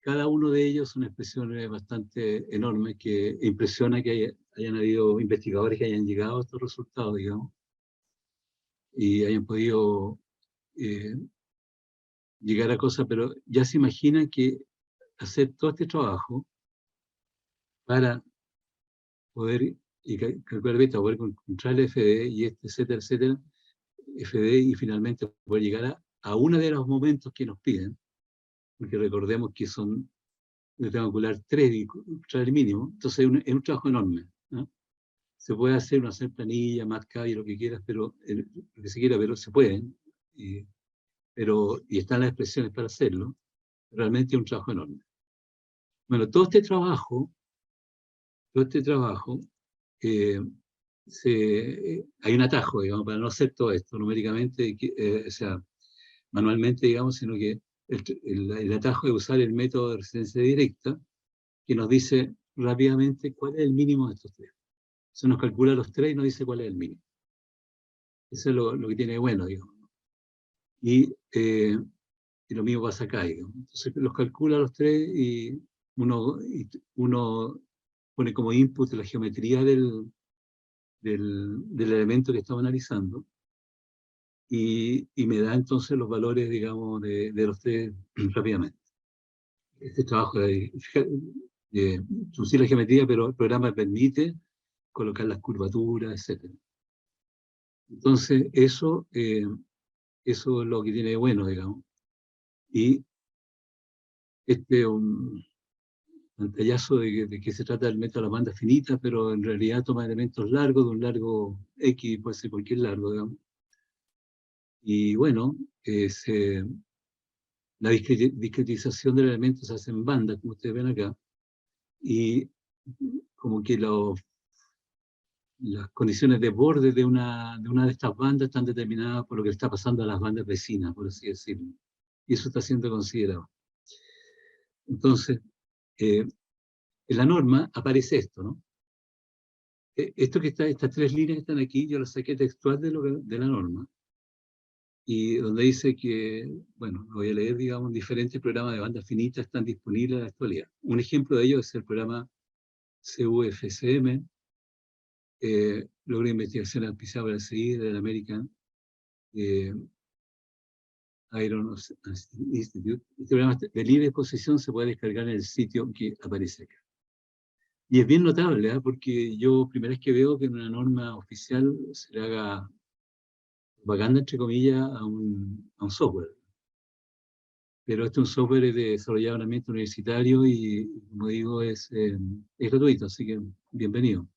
Cada uno de ellos son expresiones bastante enormes que impresiona que hayan habido investigadores que hayan llegado a estos resultados, digamos, y hayan podido llegar a cosas, pero ya se imaginan que hacer todo este trabajo para poder calcular beta, poder encontrar el FD y etcétera, etcétera, FD, y finalmente poder llegar a uno de los momentos que nos piden, porque recordemos que son de calcular 3 y encontrar el mínimo, entonces es un trabajo enorme, ¿no? Se puede hacer planilla, MATLAB y lo que quieras, pero lo que se quiera, pero se pueden, y están las expresiones para hacerlo. Realmente es un trabajo enorme. Bueno, todo este trabajo, hay un atajo, digamos, para no hacer todo esto numéricamente, o sea, manualmente, digamos, sino que el atajo es usar el método de resistencia directa, que nos dice rápidamente cuál es el mínimo de estos 3. Se nos calcula los 3 y nos dice cuál es el mínimo. Eso es lo que tiene de bueno, digamos. Y y lo mismo pasa acá, digamos. Entonces los calcula los tres y uno pone como input la geometría del elemento que estamos analizando y me da entonces los valores, digamos, de los tres rápidamente. Este trabajo de introducir la geometría, pero el programa permite colocar las curvaturas, etc. Entonces, eso es lo que tiene de bueno, digamos. Y este es un pantallazo de que se trata del método de la banda finita, pero en realidad toma elementos largos, de un largo X, puede ser cualquier largo, digamos. Y bueno, la discretización del elemento se hace en bandas, como ustedes ven acá, y como que las condiciones de borde de una de estas bandas están determinadas por lo que está pasando a las bandas vecinas, por así decirlo. Y eso está siendo considerado. Entonces, en la norma aparece esto, ¿no? Esto que está, estas tres líneas que están aquí, yo las saqué textual de la norma, y donde dice que, bueno, lo voy a leer, digamos, diferentes programas de bandas finitas están disponibles en la actualidad. Un ejemplo de ello es el programa CUFCM, logro de investigación auspiciado por la CI del American Iron Institute. Este programa de libre exposición se puede descargar en el sitio que aparece acá. Y es bien notable, porque yo primera vez que veo que en una norma oficial se le haga propaganda, entre comillas, a un software. Pero este es un software desarrollado en el ambiente universitario y, como digo, es gratuito, así que bienvenido.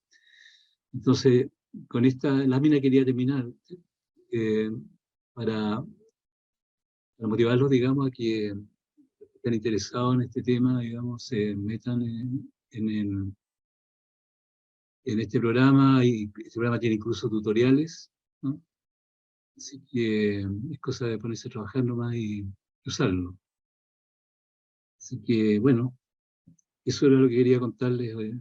Entonces, con esta lámina quería terminar para motivarlos, digamos, a que estén interesados en este tema, digamos, se metan en este programa, y este programa tiene incluso tutoriales, ¿no? Así que es cosa de ponerse a trabajar nomás y usarlo. Así que, bueno, eso era lo que quería contarles hoy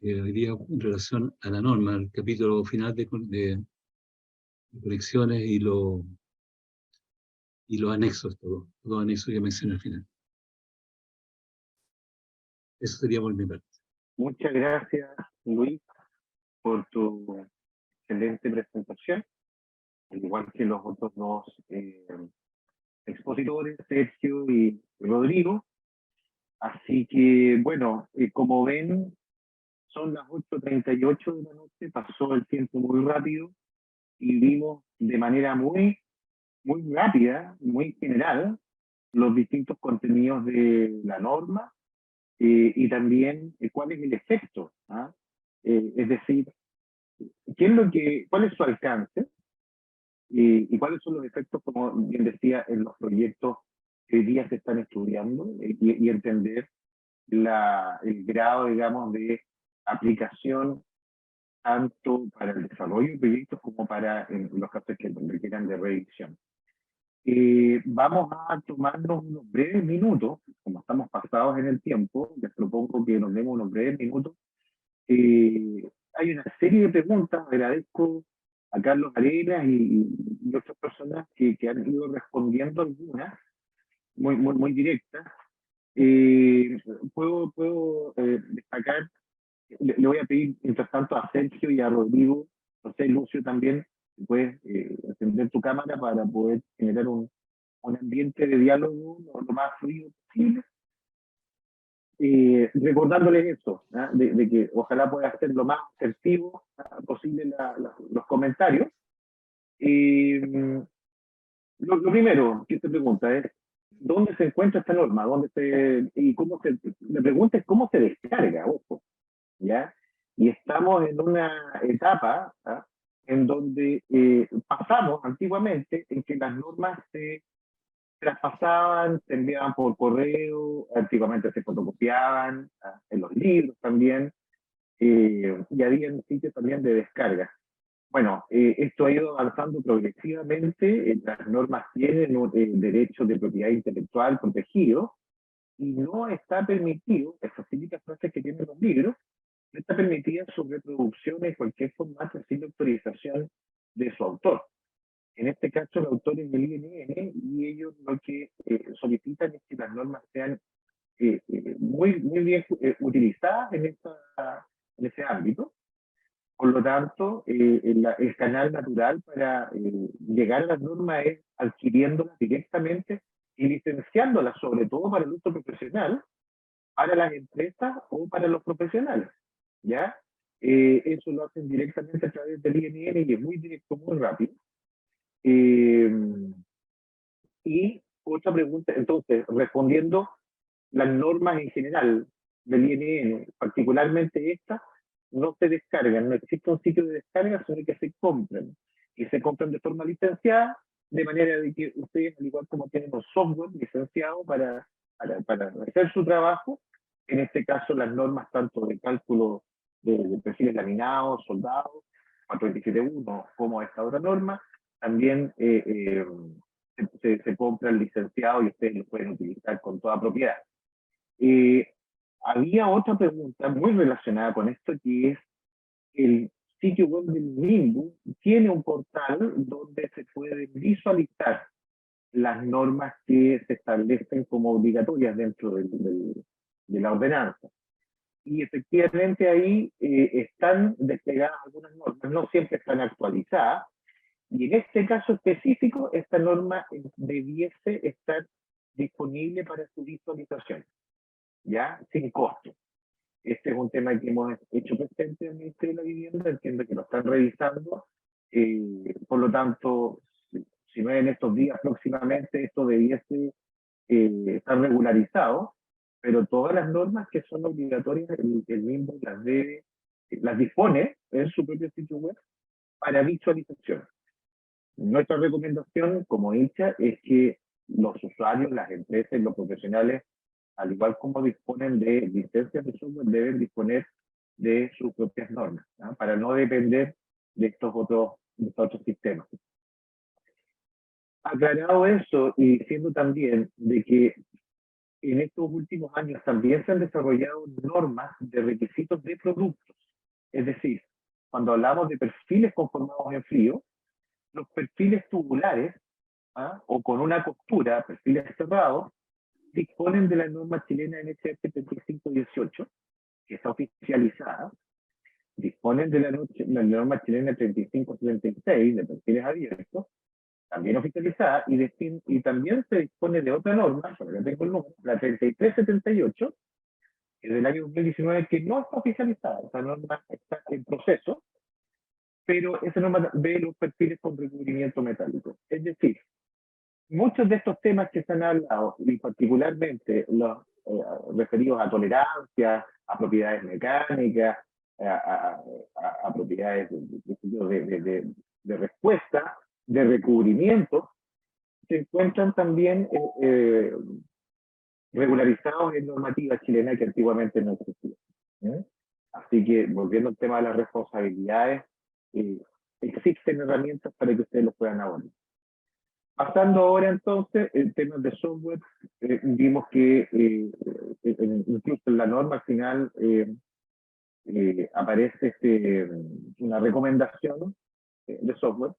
día en relación a la norma, el capítulo final de conexiones y los anexos, todo anexo que mencioné al final. Eso sería por mi parte.
Muchas gracias, Luis, por tu excelente presentación, al igual que los otros dos expositores, Sergio y Rodrigo. Así que, bueno, como ven, son las 8:38 de la noche, pasó el tiempo muy rápido y vimos de manera muy rápida, muy general, los distintos contenidos de la norma y también cuál es el efecto, ¿ah? Es decir, cuál es su alcance y cuáles son los efectos, como bien decía, en los proyectos que hoy día se están estudiando y entender el grado, digamos, de aplicación tanto para el desarrollo de proyectos como para los casos que requieran de revisión. Vamos a tomarnos unos breves minutos, como estamos pasados en el tiempo, les propongo que nos demos unos breves minutos. Hay una serie de preguntas, agradezco a Carlos Arenas y otras personas que han ido respondiendo algunas, muy directas. Puedo destacar, le voy a pedir mientras tanto a Sergio y a Rodrigo, no sé, Lucio también, puedes encender tu cámara para poder generar un ambiente de diálogo lo más fluido posible. Recordándoles eso, ¿ah? de que ojalá pueda ser lo más asertivo posible los comentarios. Lo primero que te pregunta es, ¿dónde se encuentra esta norma? La pregunta es cómo se descarga, ojo, ¿ya? Y estamos en una etapa, ¿ah? En donde pasamos antiguamente en que las normas se traspasaban, se enviaban por correo, antiguamente se fotocopiaban, en los libros también, y había un sitio también de descarga. Bueno, esto ha ido avanzando progresivamente, las normas tienen derecho de propiedad intelectual protegido, y no está permitido, esas típicas frases que tienen los libros, no está permitida su reproducción en cualquier formato sin autorización de su autor. En este caso, los autores del INN, y ellos lo que solicitan es que las normas sean muy bien utilizadas en ese ámbito. Por lo tanto, el canal natural para llegar a las normas es adquiriéndolas directamente y licenciándolas, sobre todo para el uso profesional, para las empresas o para los profesionales, ¿ya? Eso lo hacen directamente a través del INN y es muy directo, muy rápido. Y otra pregunta, entonces, respondiendo, las normas en general del INN, particularmente estas, no se descargan, no existe un sitio de descarga, sino que se compran. Y se compran de forma licenciada, de manera de que ustedes, al igual como tienen un software licenciado para hacer su trabajo, en este caso las normas tanto de cálculo de perfiles laminados, soldados, 427.1, como esta otra norma, también se compran licenciados y ustedes lo pueden utilizar con toda propiedad. Había otra pregunta muy relacionada con esto, que es el sitio web del NIMBU tiene un portal donde se pueden visualizar las normas que se establecen como obligatorias dentro de la ordenanza. Y efectivamente ahí están desplegadas algunas normas, no siempre están actualizadas, y en este caso específico, esta norma debiese estar disponible para su visualización, ¿ya? Sin costo. Este es un tema que hemos hecho presente en el Ministerio de la Vivienda, entiendo que lo están revisando, por lo tanto, si no es en estos días próximamente, esto debiese estar regularizado, pero todas las normas que son obligatorias, el mismo las dispone en su propio sitio web para visualización. Nuestra recomendación, como dicha, es que los usuarios, las empresas, los profesionales, al igual como disponen de licencias de software, deben disponer de sus propias normas, ¿no? Para no depender de estos otros sistemas. Aclarado eso, y diciendo también de que en estos últimos años también se han desarrollado normas de requisitos de productos. Es decir, cuando hablamos de perfiles conformados en frío, los perfiles tubulares, o con una costura, perfiles cerrados, disponen de la norma chilena NHF 3518, que está oficializada, disponen de la norma chilena 3576 de perfiles abiertos, también oficializada, y también se dispone de otra norma, por acá tengo el número, la 3378, que es del año 2019, que no está oficializada, esa norma está en proceso, pero esa norma ve los perfiles con recubrimiento metálico. Es decir, muchos de estos temas que se han hablado, y particularmente los referidos a tolerancia, a propiedades mecánicas, a propiedades de respuesta, de recubrimiento, se encuentran también regularizados en normativa chilena que antiguamente no existía. Así que, volviendo al tema de las responsabilidades, existen herramientas para que ustedes los puedan abordar. Pasando ahora entonces, en temas de software, vimos que incluso en la norma al final aparece una recomendación de software.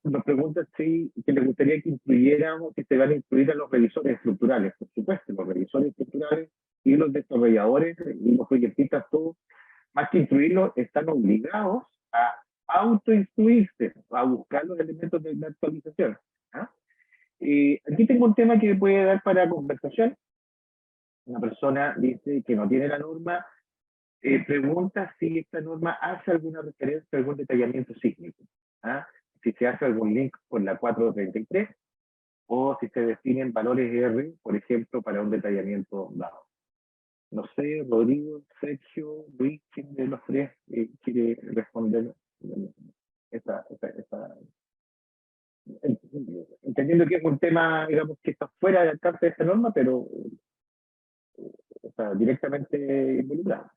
Nos preguntan si que les gustaría que incluyéramos, que se van a incluir a los revisores estructurales. Por supuesto, los revisores estructurales y los desarrolladores y los proyectistas, todos, más que incluirlos, están obligados a autoinstruirse, a buscar los elementos de la actualización. Aquí tengo un tema que puede dar para conversación. Una persona dice que no tiene la norma, pregunta si esta norma hace alguna referencia a algún detallamiento sísmico. Si se hace algún link con la 433 o si se definen valores R, por ejemplo, para un detallamiento dado. No sé, Rodrigo, Sergio, Luis, ¿quién de los tres quiere responder entendiendo que es un tema, digamos, que está fuera del alcance de esta norma, pero directamente involucrado?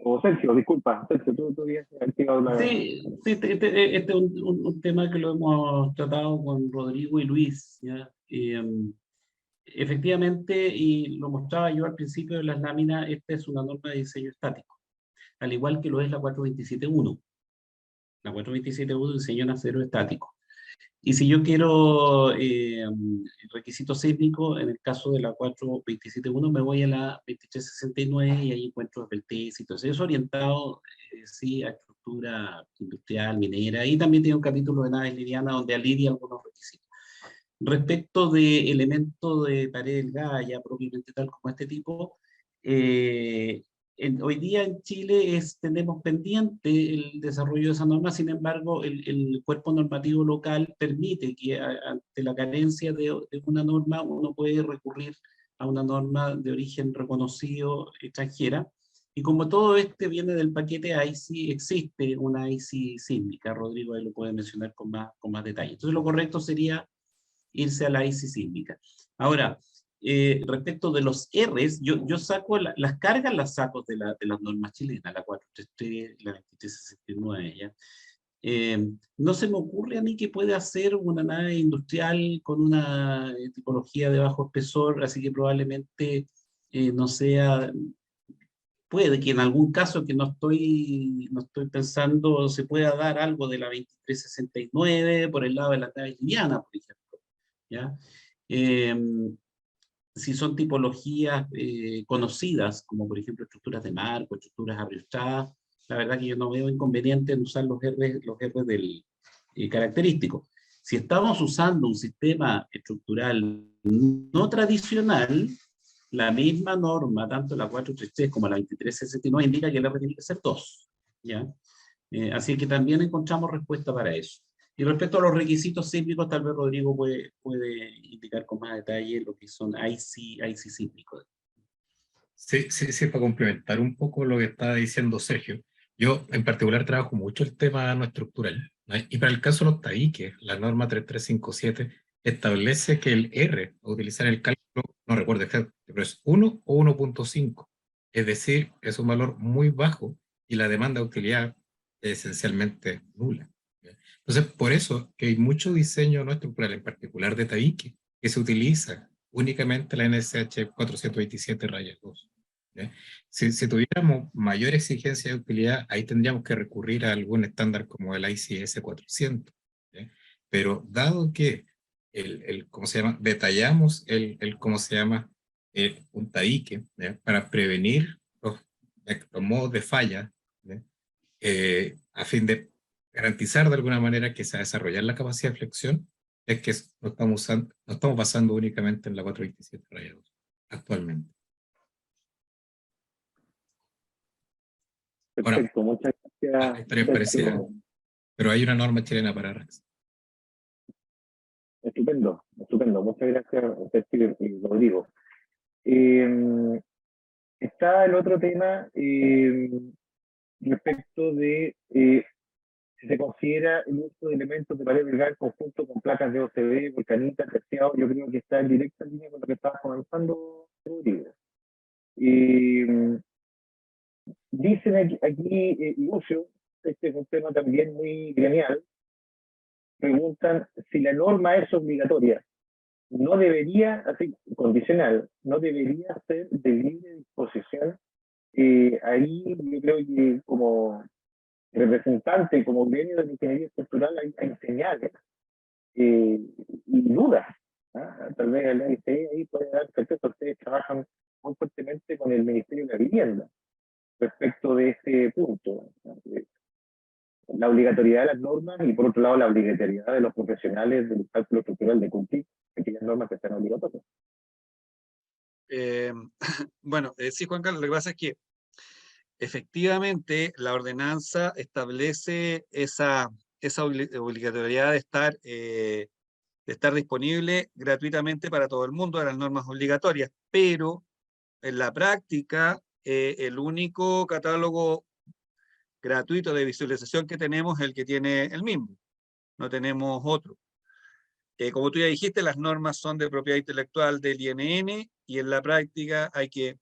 O Sergio, disculpa, Sergio, tú habías activado la...
Sí, este es un tema que lo hemos tratado con Rodrigo y Luis, ¿ya? Efectivamente, y lo mostraba yo al principio de las láminas, esta es una norma de diseño estático, al igual que lo es la 427.1. La 427.1 diseño en acero estático. Y si yo quiero requisito sísmico, en el caso de la 427.1 me voy a la 2369 y ahí encuentro el TES y todo eso. Es orientado, sí, a estructura industrial, minera, y también tiene un capítulo de naves livianas donde alineia algunos requisitos. Respecto de elementos de pared delgada, ya propiamente tal como este tipo, hoy día en Chile tenemos pendiente el desarrollo de esa norma. Sin embargo, el cuerpo normativo local permite que ante la carencia de una norma uno puede recurrir a una norma de origen reconocido extranjera. Y como todo viene del paquete IC, existe una IC sísmica. Rodrigo ahí lo puede mencionar con más detalle. Entonces lo correcto sería irse a la IC sísmica. Ahora, respecto de los Rs, yo saco las cargas, las saco de las normas chilenas, la 433, la 2369, ¿ya? No se me ocurre a mí que puede hacer una nave industrial con una tipología de bajo espesor, así que probablemente no sea, puede que en algún caso que no estoy pensando se pueda dar algo de la 2369 por el lado de la nave liviana, por ejemplo, ¿ya? Si son tipologías conocidas, como por ejemplo estructuras de marco, estructuras abreustadas, la verdad que yo no veo inconveniente en usar los R del característico. Si estamos usando un sistema estructural no tradicional, la misma norma, tanto la 433 como la 2369, indica que el R tiene que ser 2, ¿ya? Así que también encontramos respuesta para eso. Y respecto a los requisitos sísmicos, tal vez Rodrigo puede indicar con más detalle lo que son IC sísmicos.
Sí, para complementar un poco lo que estaba diciendo Sergio. Yo en particular trabajo mucho el tema no estructural, ¿no? Y para el caso de los tabiques, la norma 3357 establece que el R a utilizar el cálculo, no recuerdo exacto, pero es 1 o 1.5. Es decir, es un valor muy bajo y la demanda de utilidad es esencialmente nula. Entonces, por eso que hay mucho diseño no estructural, en particular de tabique, que se utiliza únicamente la NSH 427-2. Si tuviéramos mayor exigencia de utilidad, ahí tendríamos que recurrir a algún estándar como el ICS 400. ¿Sí? Pero dado que ¿cómo se llama? Detallamos ¿cómo se llama? Un tabique, ¿sí? Para prevenir los modos de falla, ¿sí? A fin de garantizar de alguna manera que se va a desarrollar la capacidad de flexión, es que no estamos basando únicamente en la 427-2 actualmente.
Perfecto,
Ahora,
muchas
la
gracias.
historia es parecida, pero hay una norma chilena para RAX.
Estupendo, estupendo. Muchas gracias, Sergio y Rodrigo. Está el otro tema respecto de si se considera el uso de elementos de pared delgada en conjunto con placas de OCB, volcanita, terciado. Yo creo que está en directa línea con lo que estaba comentando Rodrigo. Dicen aquí Lucio, este es un tema también muy gremial, preguntan si la norma es obligatoria. No debería, así, condicional, no debería ser de libre disposición. Ahí yo creo que como representante, como gremio de la ingeniería estructural, hay señales y dudas. ¿Ah? Tal vez el AIC ahí puede dar certeza. Ustedes trabajan muy fuertemente con el Ministerio de la Vivienda respecto de este punto. La obligatoriedad de las normas y por otro lado la obligatoriedad de los profesionales del cálculo estructural de cumplir aquellas normas que sean obligatorias.
Bueno, sí, Juan Carlos, lo que pasa es que efectivamente la ordenanza establece esa obligatoriedad de estar disponible gratuitamente para todo el mundo de las normas obligatorias, pero en la práctica el único catálogo gratuito de visualización que tenemos es el que tiene el mismo, no tenemos otro. Como tú ya dijiste, las normas son de propiedad intelectual del INN y en la práctica hay que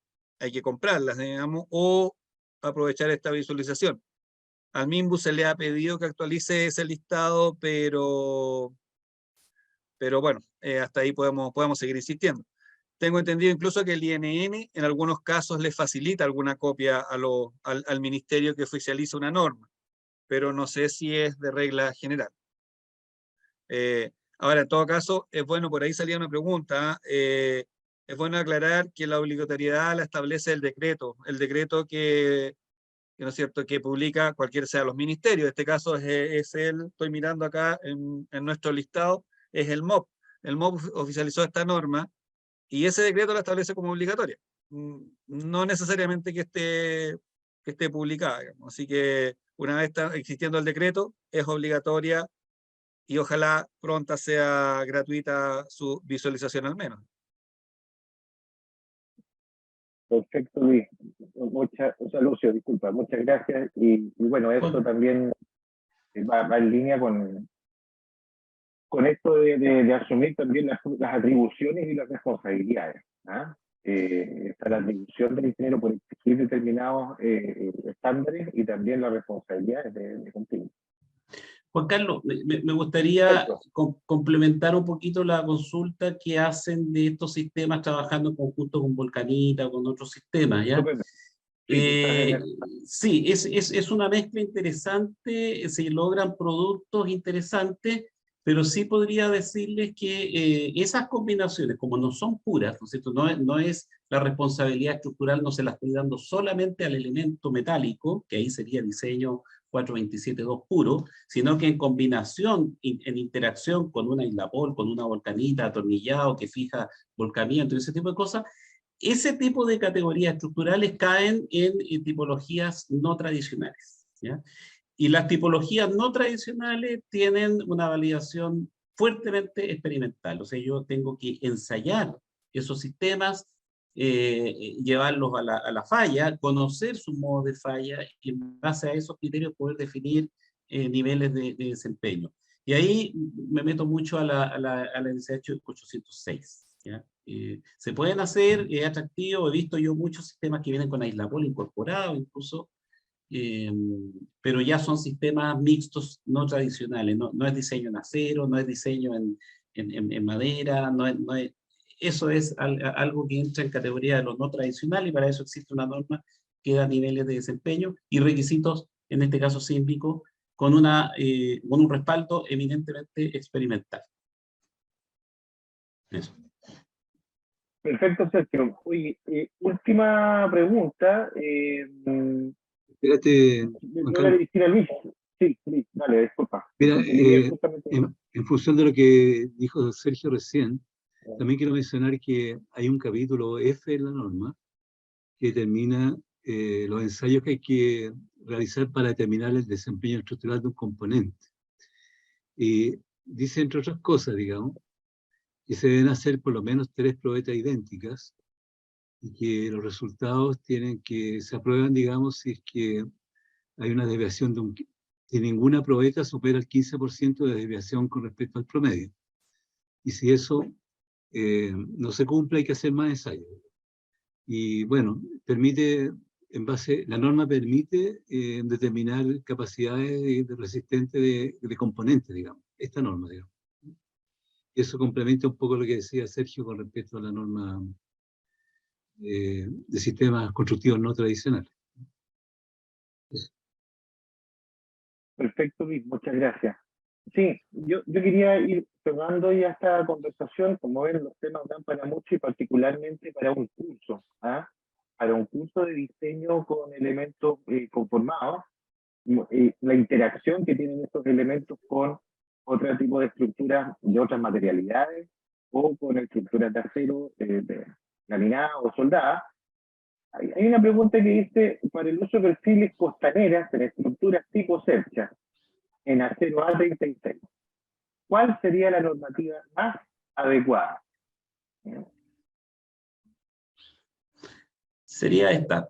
comprarlas, digamos, o aprovechar esta visualización. Al MIMBU se le ha pedido que actualice ese listado, pero bueno, hasta ahí podemos seguir insistiendo. Tengo entendido incluso que el INN en algunos casos le facilita alguna copia al ministerio que oficializa una norma, pero no sé si es de regla general. Ahora, en todo caso, es bueno, por ahí salía una pregunta, es bueno aclarar que la obligatoriedad la establece el decreto que ¿no es cierto?, que publica cualquiera sea los ministerios. En este caso es estoy mirando acá en nuestro listado, es el MOP. El MOP oficializó esta norma y ese decreto la establece como obligatoria. No necesariamente que esté publicada, digamos. Así que una vez está existiendo el decreto, es obligatoria y ojalá pronta sea gratuita su visualización al menos.
Perfecto, Luis. O sea, Lucio, disculpa, muchas gracias. Y bueno, esto también va en línea con esto de asumir también las atribuciones y las responsabilidades. ¿Ah? Está la atribución del ingeniero por exigir determinados estándares y también las responsabilidades de cumplir.
Juan Carlos, me gustaría complementar un poquito la consulta que hacen de estos sistemas trabajando en conjunto con Volcanita o con otros sistemas, ¿ya? Sí, es una mezcla interesante, se logran productos interesantes, pero sí podría decirles que esas combinaciones, como no son puras, ¿no es cierto? No es la responsabilidad estructural, no se la estoy dando solamente al elemento metálico, que ahí sería diseño 427.2 puro, sino que en combinación, en interacción con una islapol, con una volcanita, atornillado que fija volcamiento y ese tipo de cosas, ese tipo de categorías estructurales caen en tipologías no tradicionales, ¿ya? Y las tipologías no tradicionales tienen una validación fuertemente experimental. O sea, yo tengo que ensayar esos sistemas, llevarlos a la falla, conocer su modo de falla y en base a esos criterios poder definir niveles de desempeño. Y ahí me meto mucho a la NSH 806. ¿Ya? Se pueden hacer, es atractivo, he visto yo muchos sistemas que vienen con aislapol incorporado incluso, pero ya son sistemas mixtos no tradicionales, no es diseño en acero, no es diseño en madera, eso es algo que entra en categoría de lo no tradicional y para eso existe una norma que da niveles de desempeño y requisitos, en este caso sísmicos, con un respaldo eminentemente experimental. Eso.
Perfecto, Sergio. Oye, última pregunta.
Espérate,
Me
Juan
voy a
Carlos.
dirigir a Luis. Sí, Luis, dale, disculpa.
Mira, en función de lo que dijo Sergio recién, también quiero mencionar que hay un capítulo F en la norma que determina los ensayos que hay que realizar para determinar el desempeño estructural de un componente. Y dice, entre otras cosas, digamos, que se deben hacer por lo menos 3 probetas idénticas y que los resultados se aprueban, digamos, si es que hay una desviación de ninguna probeta supera el 15% de desviación con respecto al promedio. Y si eso no se cumple, hay que hacer más ensayos. Y bueno, la norma permite determinar capacidades resistentes de componentes, digamos, esta norma, digamos. Eso complementa un poco lo que decía Sergio con respecto a la norma de sistemas constructivos no tradicionales.
Perfecto, Luis, muchas gracias. Sí, yo quería ir cerrando ya esta conversación. Como ven, los temas dan para mucho y particularmente para un curso, ¿ah? Para un curso de diseño con elementos conformados, la interacción que tienen estos elementos con otro tipo de estructuras de otras materialidades o con estructuras de acero laminada o soldada. Hay una pregunta que dice, para el uso de perfiles costaneras en estructuras tipo cercha, en acero A36, ¿cuál sería la normativa más adecuada?
Sería esta.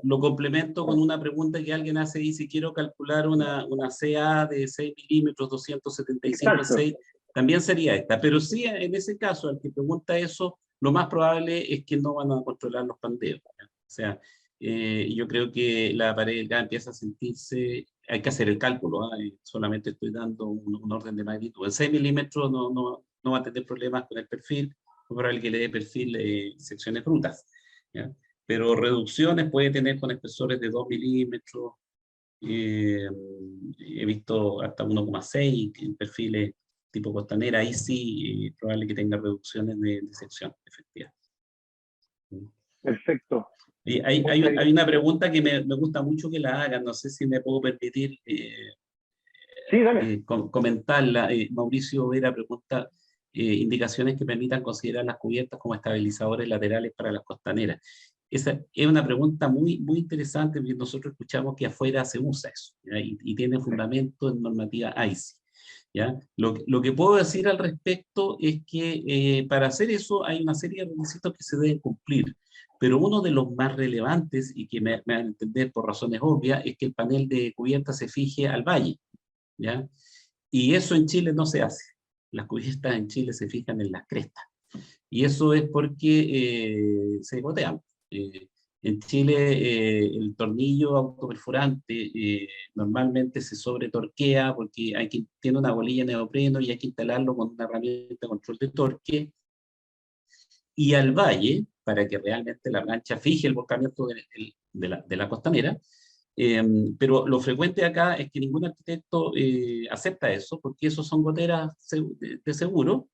Lo complemento con una pregunta que alguien hace y si quiero calcular una CA de 6 milímetros, 275/6, también sería esta. Pero sí, en ese caso, al que pregunta eso, lo más probable es que no van a controlar los pandeos, ¿ya? O sea, yo creo que la pared ya empieza a sentirse, hay que hacer el cálculo, ¿eh? Solamente estoy dando un orden de magnitud. En 6 milímetros no va a tener problemas con el perfil, probable que le dé perfil secciones brutas, ¿ya? Pero reducciones puede tener con espesores de 2 milímetros, He visto hasta 1,6 en perfiles tipo costanera, ahí sí es probable que tenga reducciones de sección efectiva.
Perfecto.
Y hay una pregunta que me gusta mucho que la hagan, no sé si me puedo permitir
Sí, dale.
comentarla. Mauricio Vera pregunta indicaciones que permitan considerar las cubiertas como estabilizadores laterales para las costaneras. Esa es una pregunta muy, muy interesante, porque nosotros escuchamos que afuera se usa eso, ¿ya? Y tiene fundamento en normativa ICE. ¿Ya? Lo que puedo decir al respecto es que para hacer eso hay una serie de requisitos que se deben cumplir, pero uno de los más relevantes, y que me van a entender por razones obvias, es que el panel de cubierta se fije al valle, ¿ya? Y eso en Chile no se hace. Las cubiertas en Chile se fijan en las crestas. Y eso es porque se gotean. En Chile el tornillo autoperforante normalmente se sobretorquea porque tiene una bolilla de neopreno y hay que instalarlo con una herramienta de control de torque. Y al valle, para que realmente la plancha fije el volcamiento de la costanera, pero lo frecuente acá es que ningún arquitecto acepta eso, porque eso son goteras de seguro,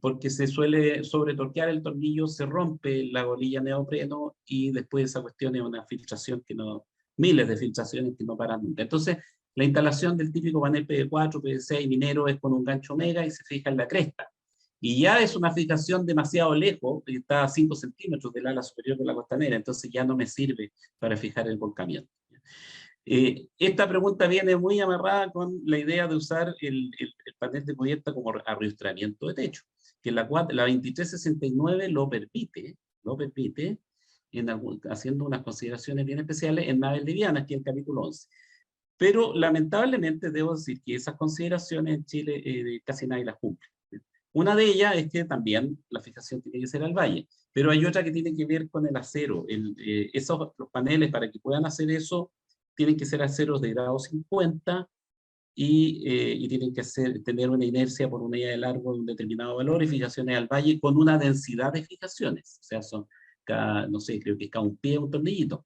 porque se suele sobretorquear el tornillo, se rompe la bolilla neopreno y después esa cuestión es una filtración que no, miles de filtraciones que no paran nunca. Entonces, la instalación del típico panel PD4, PD6 minero es con un gancho mega y se fija en la cresta. Y ya es una fijación demasiado lejos, está a 5 centímetros del ala superior de la costanera, entonces ya no me sirve para fijar el volcamiento. Esta pregunta viene muy amarrada con la idea de usar el panel de cubierta como arrastramiento de techo, que la 2369 lo permite haciendo unas consideraciones bien especiales en naves livianas, que es el capítulo 11. Pero lamentablemente debo decir que esas consideraciones en Chile casi nadie las cumple. Una de ellas es que también la fijación tiene que ser al valle, pero hay otra que tiene que ver con el acero. Los paneles, para que puedan hacer eso, tienen que ser aceros de grado 50 y tienen que tener una inercia por unidad de largo de un determinado valor y fijaciones al valle con una densidad de fijaciones. O sea, son no sé, creo que es cada un pie un tornillito.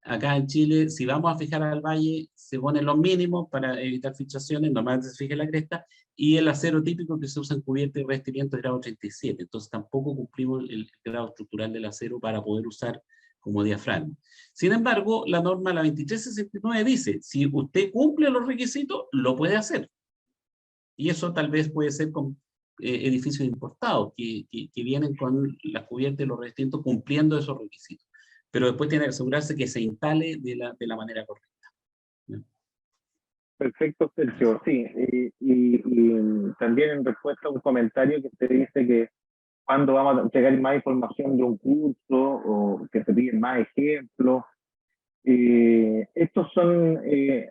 Acá en Chile, si vamos a fijar al valle, se ponen los mínimos para evitar filtraciones, normalmente se fija la cresta, y el acero típico que se usa en cubierta y revestimiento es grado 37, entonces tampoco cumplimos el grado estructural del acero para poder usar como diafragma. Sin embargo, la norma, la 2369, dice, si usted cumple los requisitos, lo puede hacer. Y eso tal vez puede ser con edificios importados, que vienen con las cubiertas y los revestimientos cumpliendo esos requisitos. Pero después tiene que asegurarse que se instale de la manera correcta. ¿No?
Perfecto, Sergio. Sí, y también en respuesta a un comentario que usted dice que cuando vamos a entregar más información de un curso o que se piden más ejemplos, estos son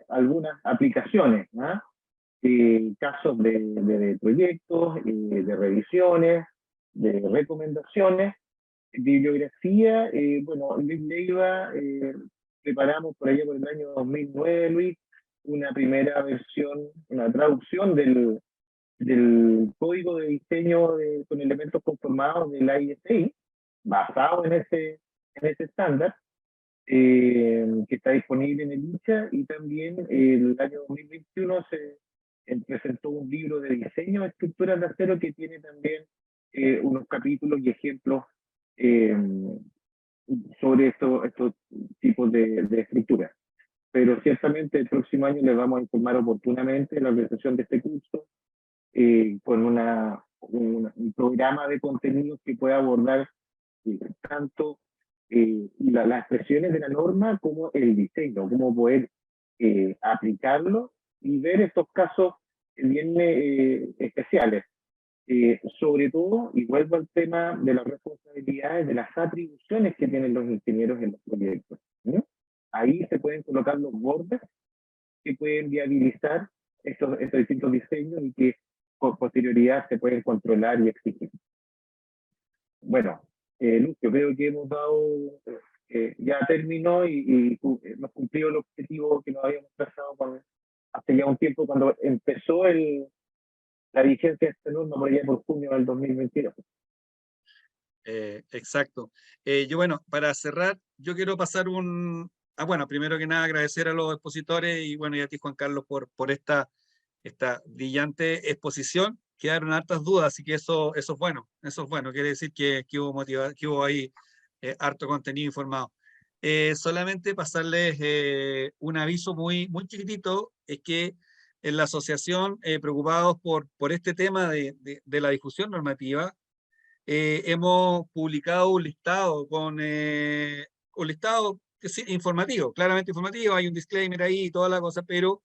algunas aplicaciones, ¿no? Casos de proyectos, de revisiones, de recomendaciones, bibliografía. Bueno, Luis Leiva, preparamos por allá por el año 2009, Luis, una primera versión, una traducción del código de diseño con elementos conformados del ISI, basado en ese estándar, que está disponible en el ICHA, y también el año 2021 se presentó un libro de diseño de estructuras de acero que tiene también unos capítulos y ejemplos sobre estos tipos de estructuras. Pero ciertamente el próximo año les vamos a informar oportunamente de la organización de este curso con un programa de contenidos que pueda abordar tanto las expresiones de la norma como el diseño, cómo poder aplicarlo y ver estos casos bien especiales. Sobre todo, y vuelvo al tema de las responsabilidades, de las atribuciones que tienen los ingenieros en los proyectos, ¿no? Ahí se pueden colocar los bordes que pueden viabilizar estos distintos diseños y que con posterioridad se pueden controlar y exigir. Bueno, Lucio, creo que hemos dado, ya terminó y hemos cumplido el objetivo que nos habíamos trazado hace ya un tiempo cuando empezó la vigencia de esta norma por allá por junio del 2022.
Exacto. Yo, bueno, para cerrar, yo quiero pasar bueno, primero que nada agradecer a los expositores y bueno, y a ti Juan Carlos por esta brillante exposición. Quedaron hartas dudas, así que eso es bueno, quiere decir que hubo ahí harto contenido informado. Solamente pasarles un aviso muy chiquitito, es que en la asociación, preocupados por este tema de la difusión normativa, hemos publicado un listado que es informativo, claramente informativo, hay un disclaimer ahí y toda la cosa, pero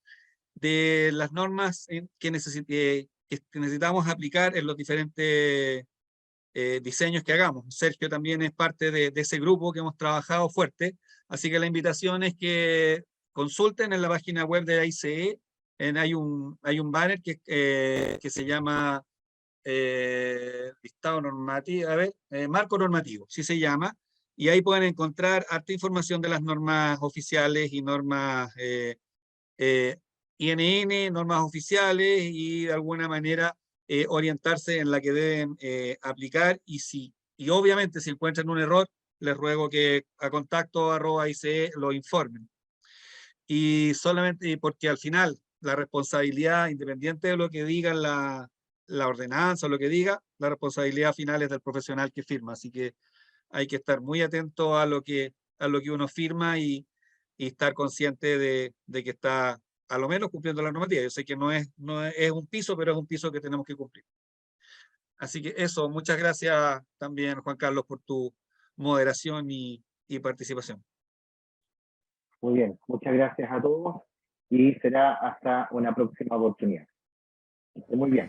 de las normas que necesitamos aplicar en los diferentes diseños que hagamos. Sergio también es parte de ese grupo que hemos trabajado fuerte, así que la invitación es que consulten en la página web de ICE, hay un banner que se llama listado normativo, marco normativo, sí se llama, y ahí pueden encontrar harta información de las normas oficiales y normas INN, normas oficiales, y de alguna manera orientarse en la que deben aplicar, y obviamente si encuentran un error, les ruego que a contacto@ice lo informen. Y solamente porque al final la responsabilidad, independiente de lo que diga la ordenanza o lo que diga, la responsabilidad final es del profesional que firma, así que hay que estar muy atento a lo que uno firma y estar consciente de que está a lo menos cumpliendo la normativa. Yo sé que no es un piso, pero es un piso que tenemos que cumplir. Así que eso, muchas gracias también, Juan Carlos, por tu moderación y participación.
Muy bien, muchas gracias a todos y será hasta una próxima oportunidad. Muy bien.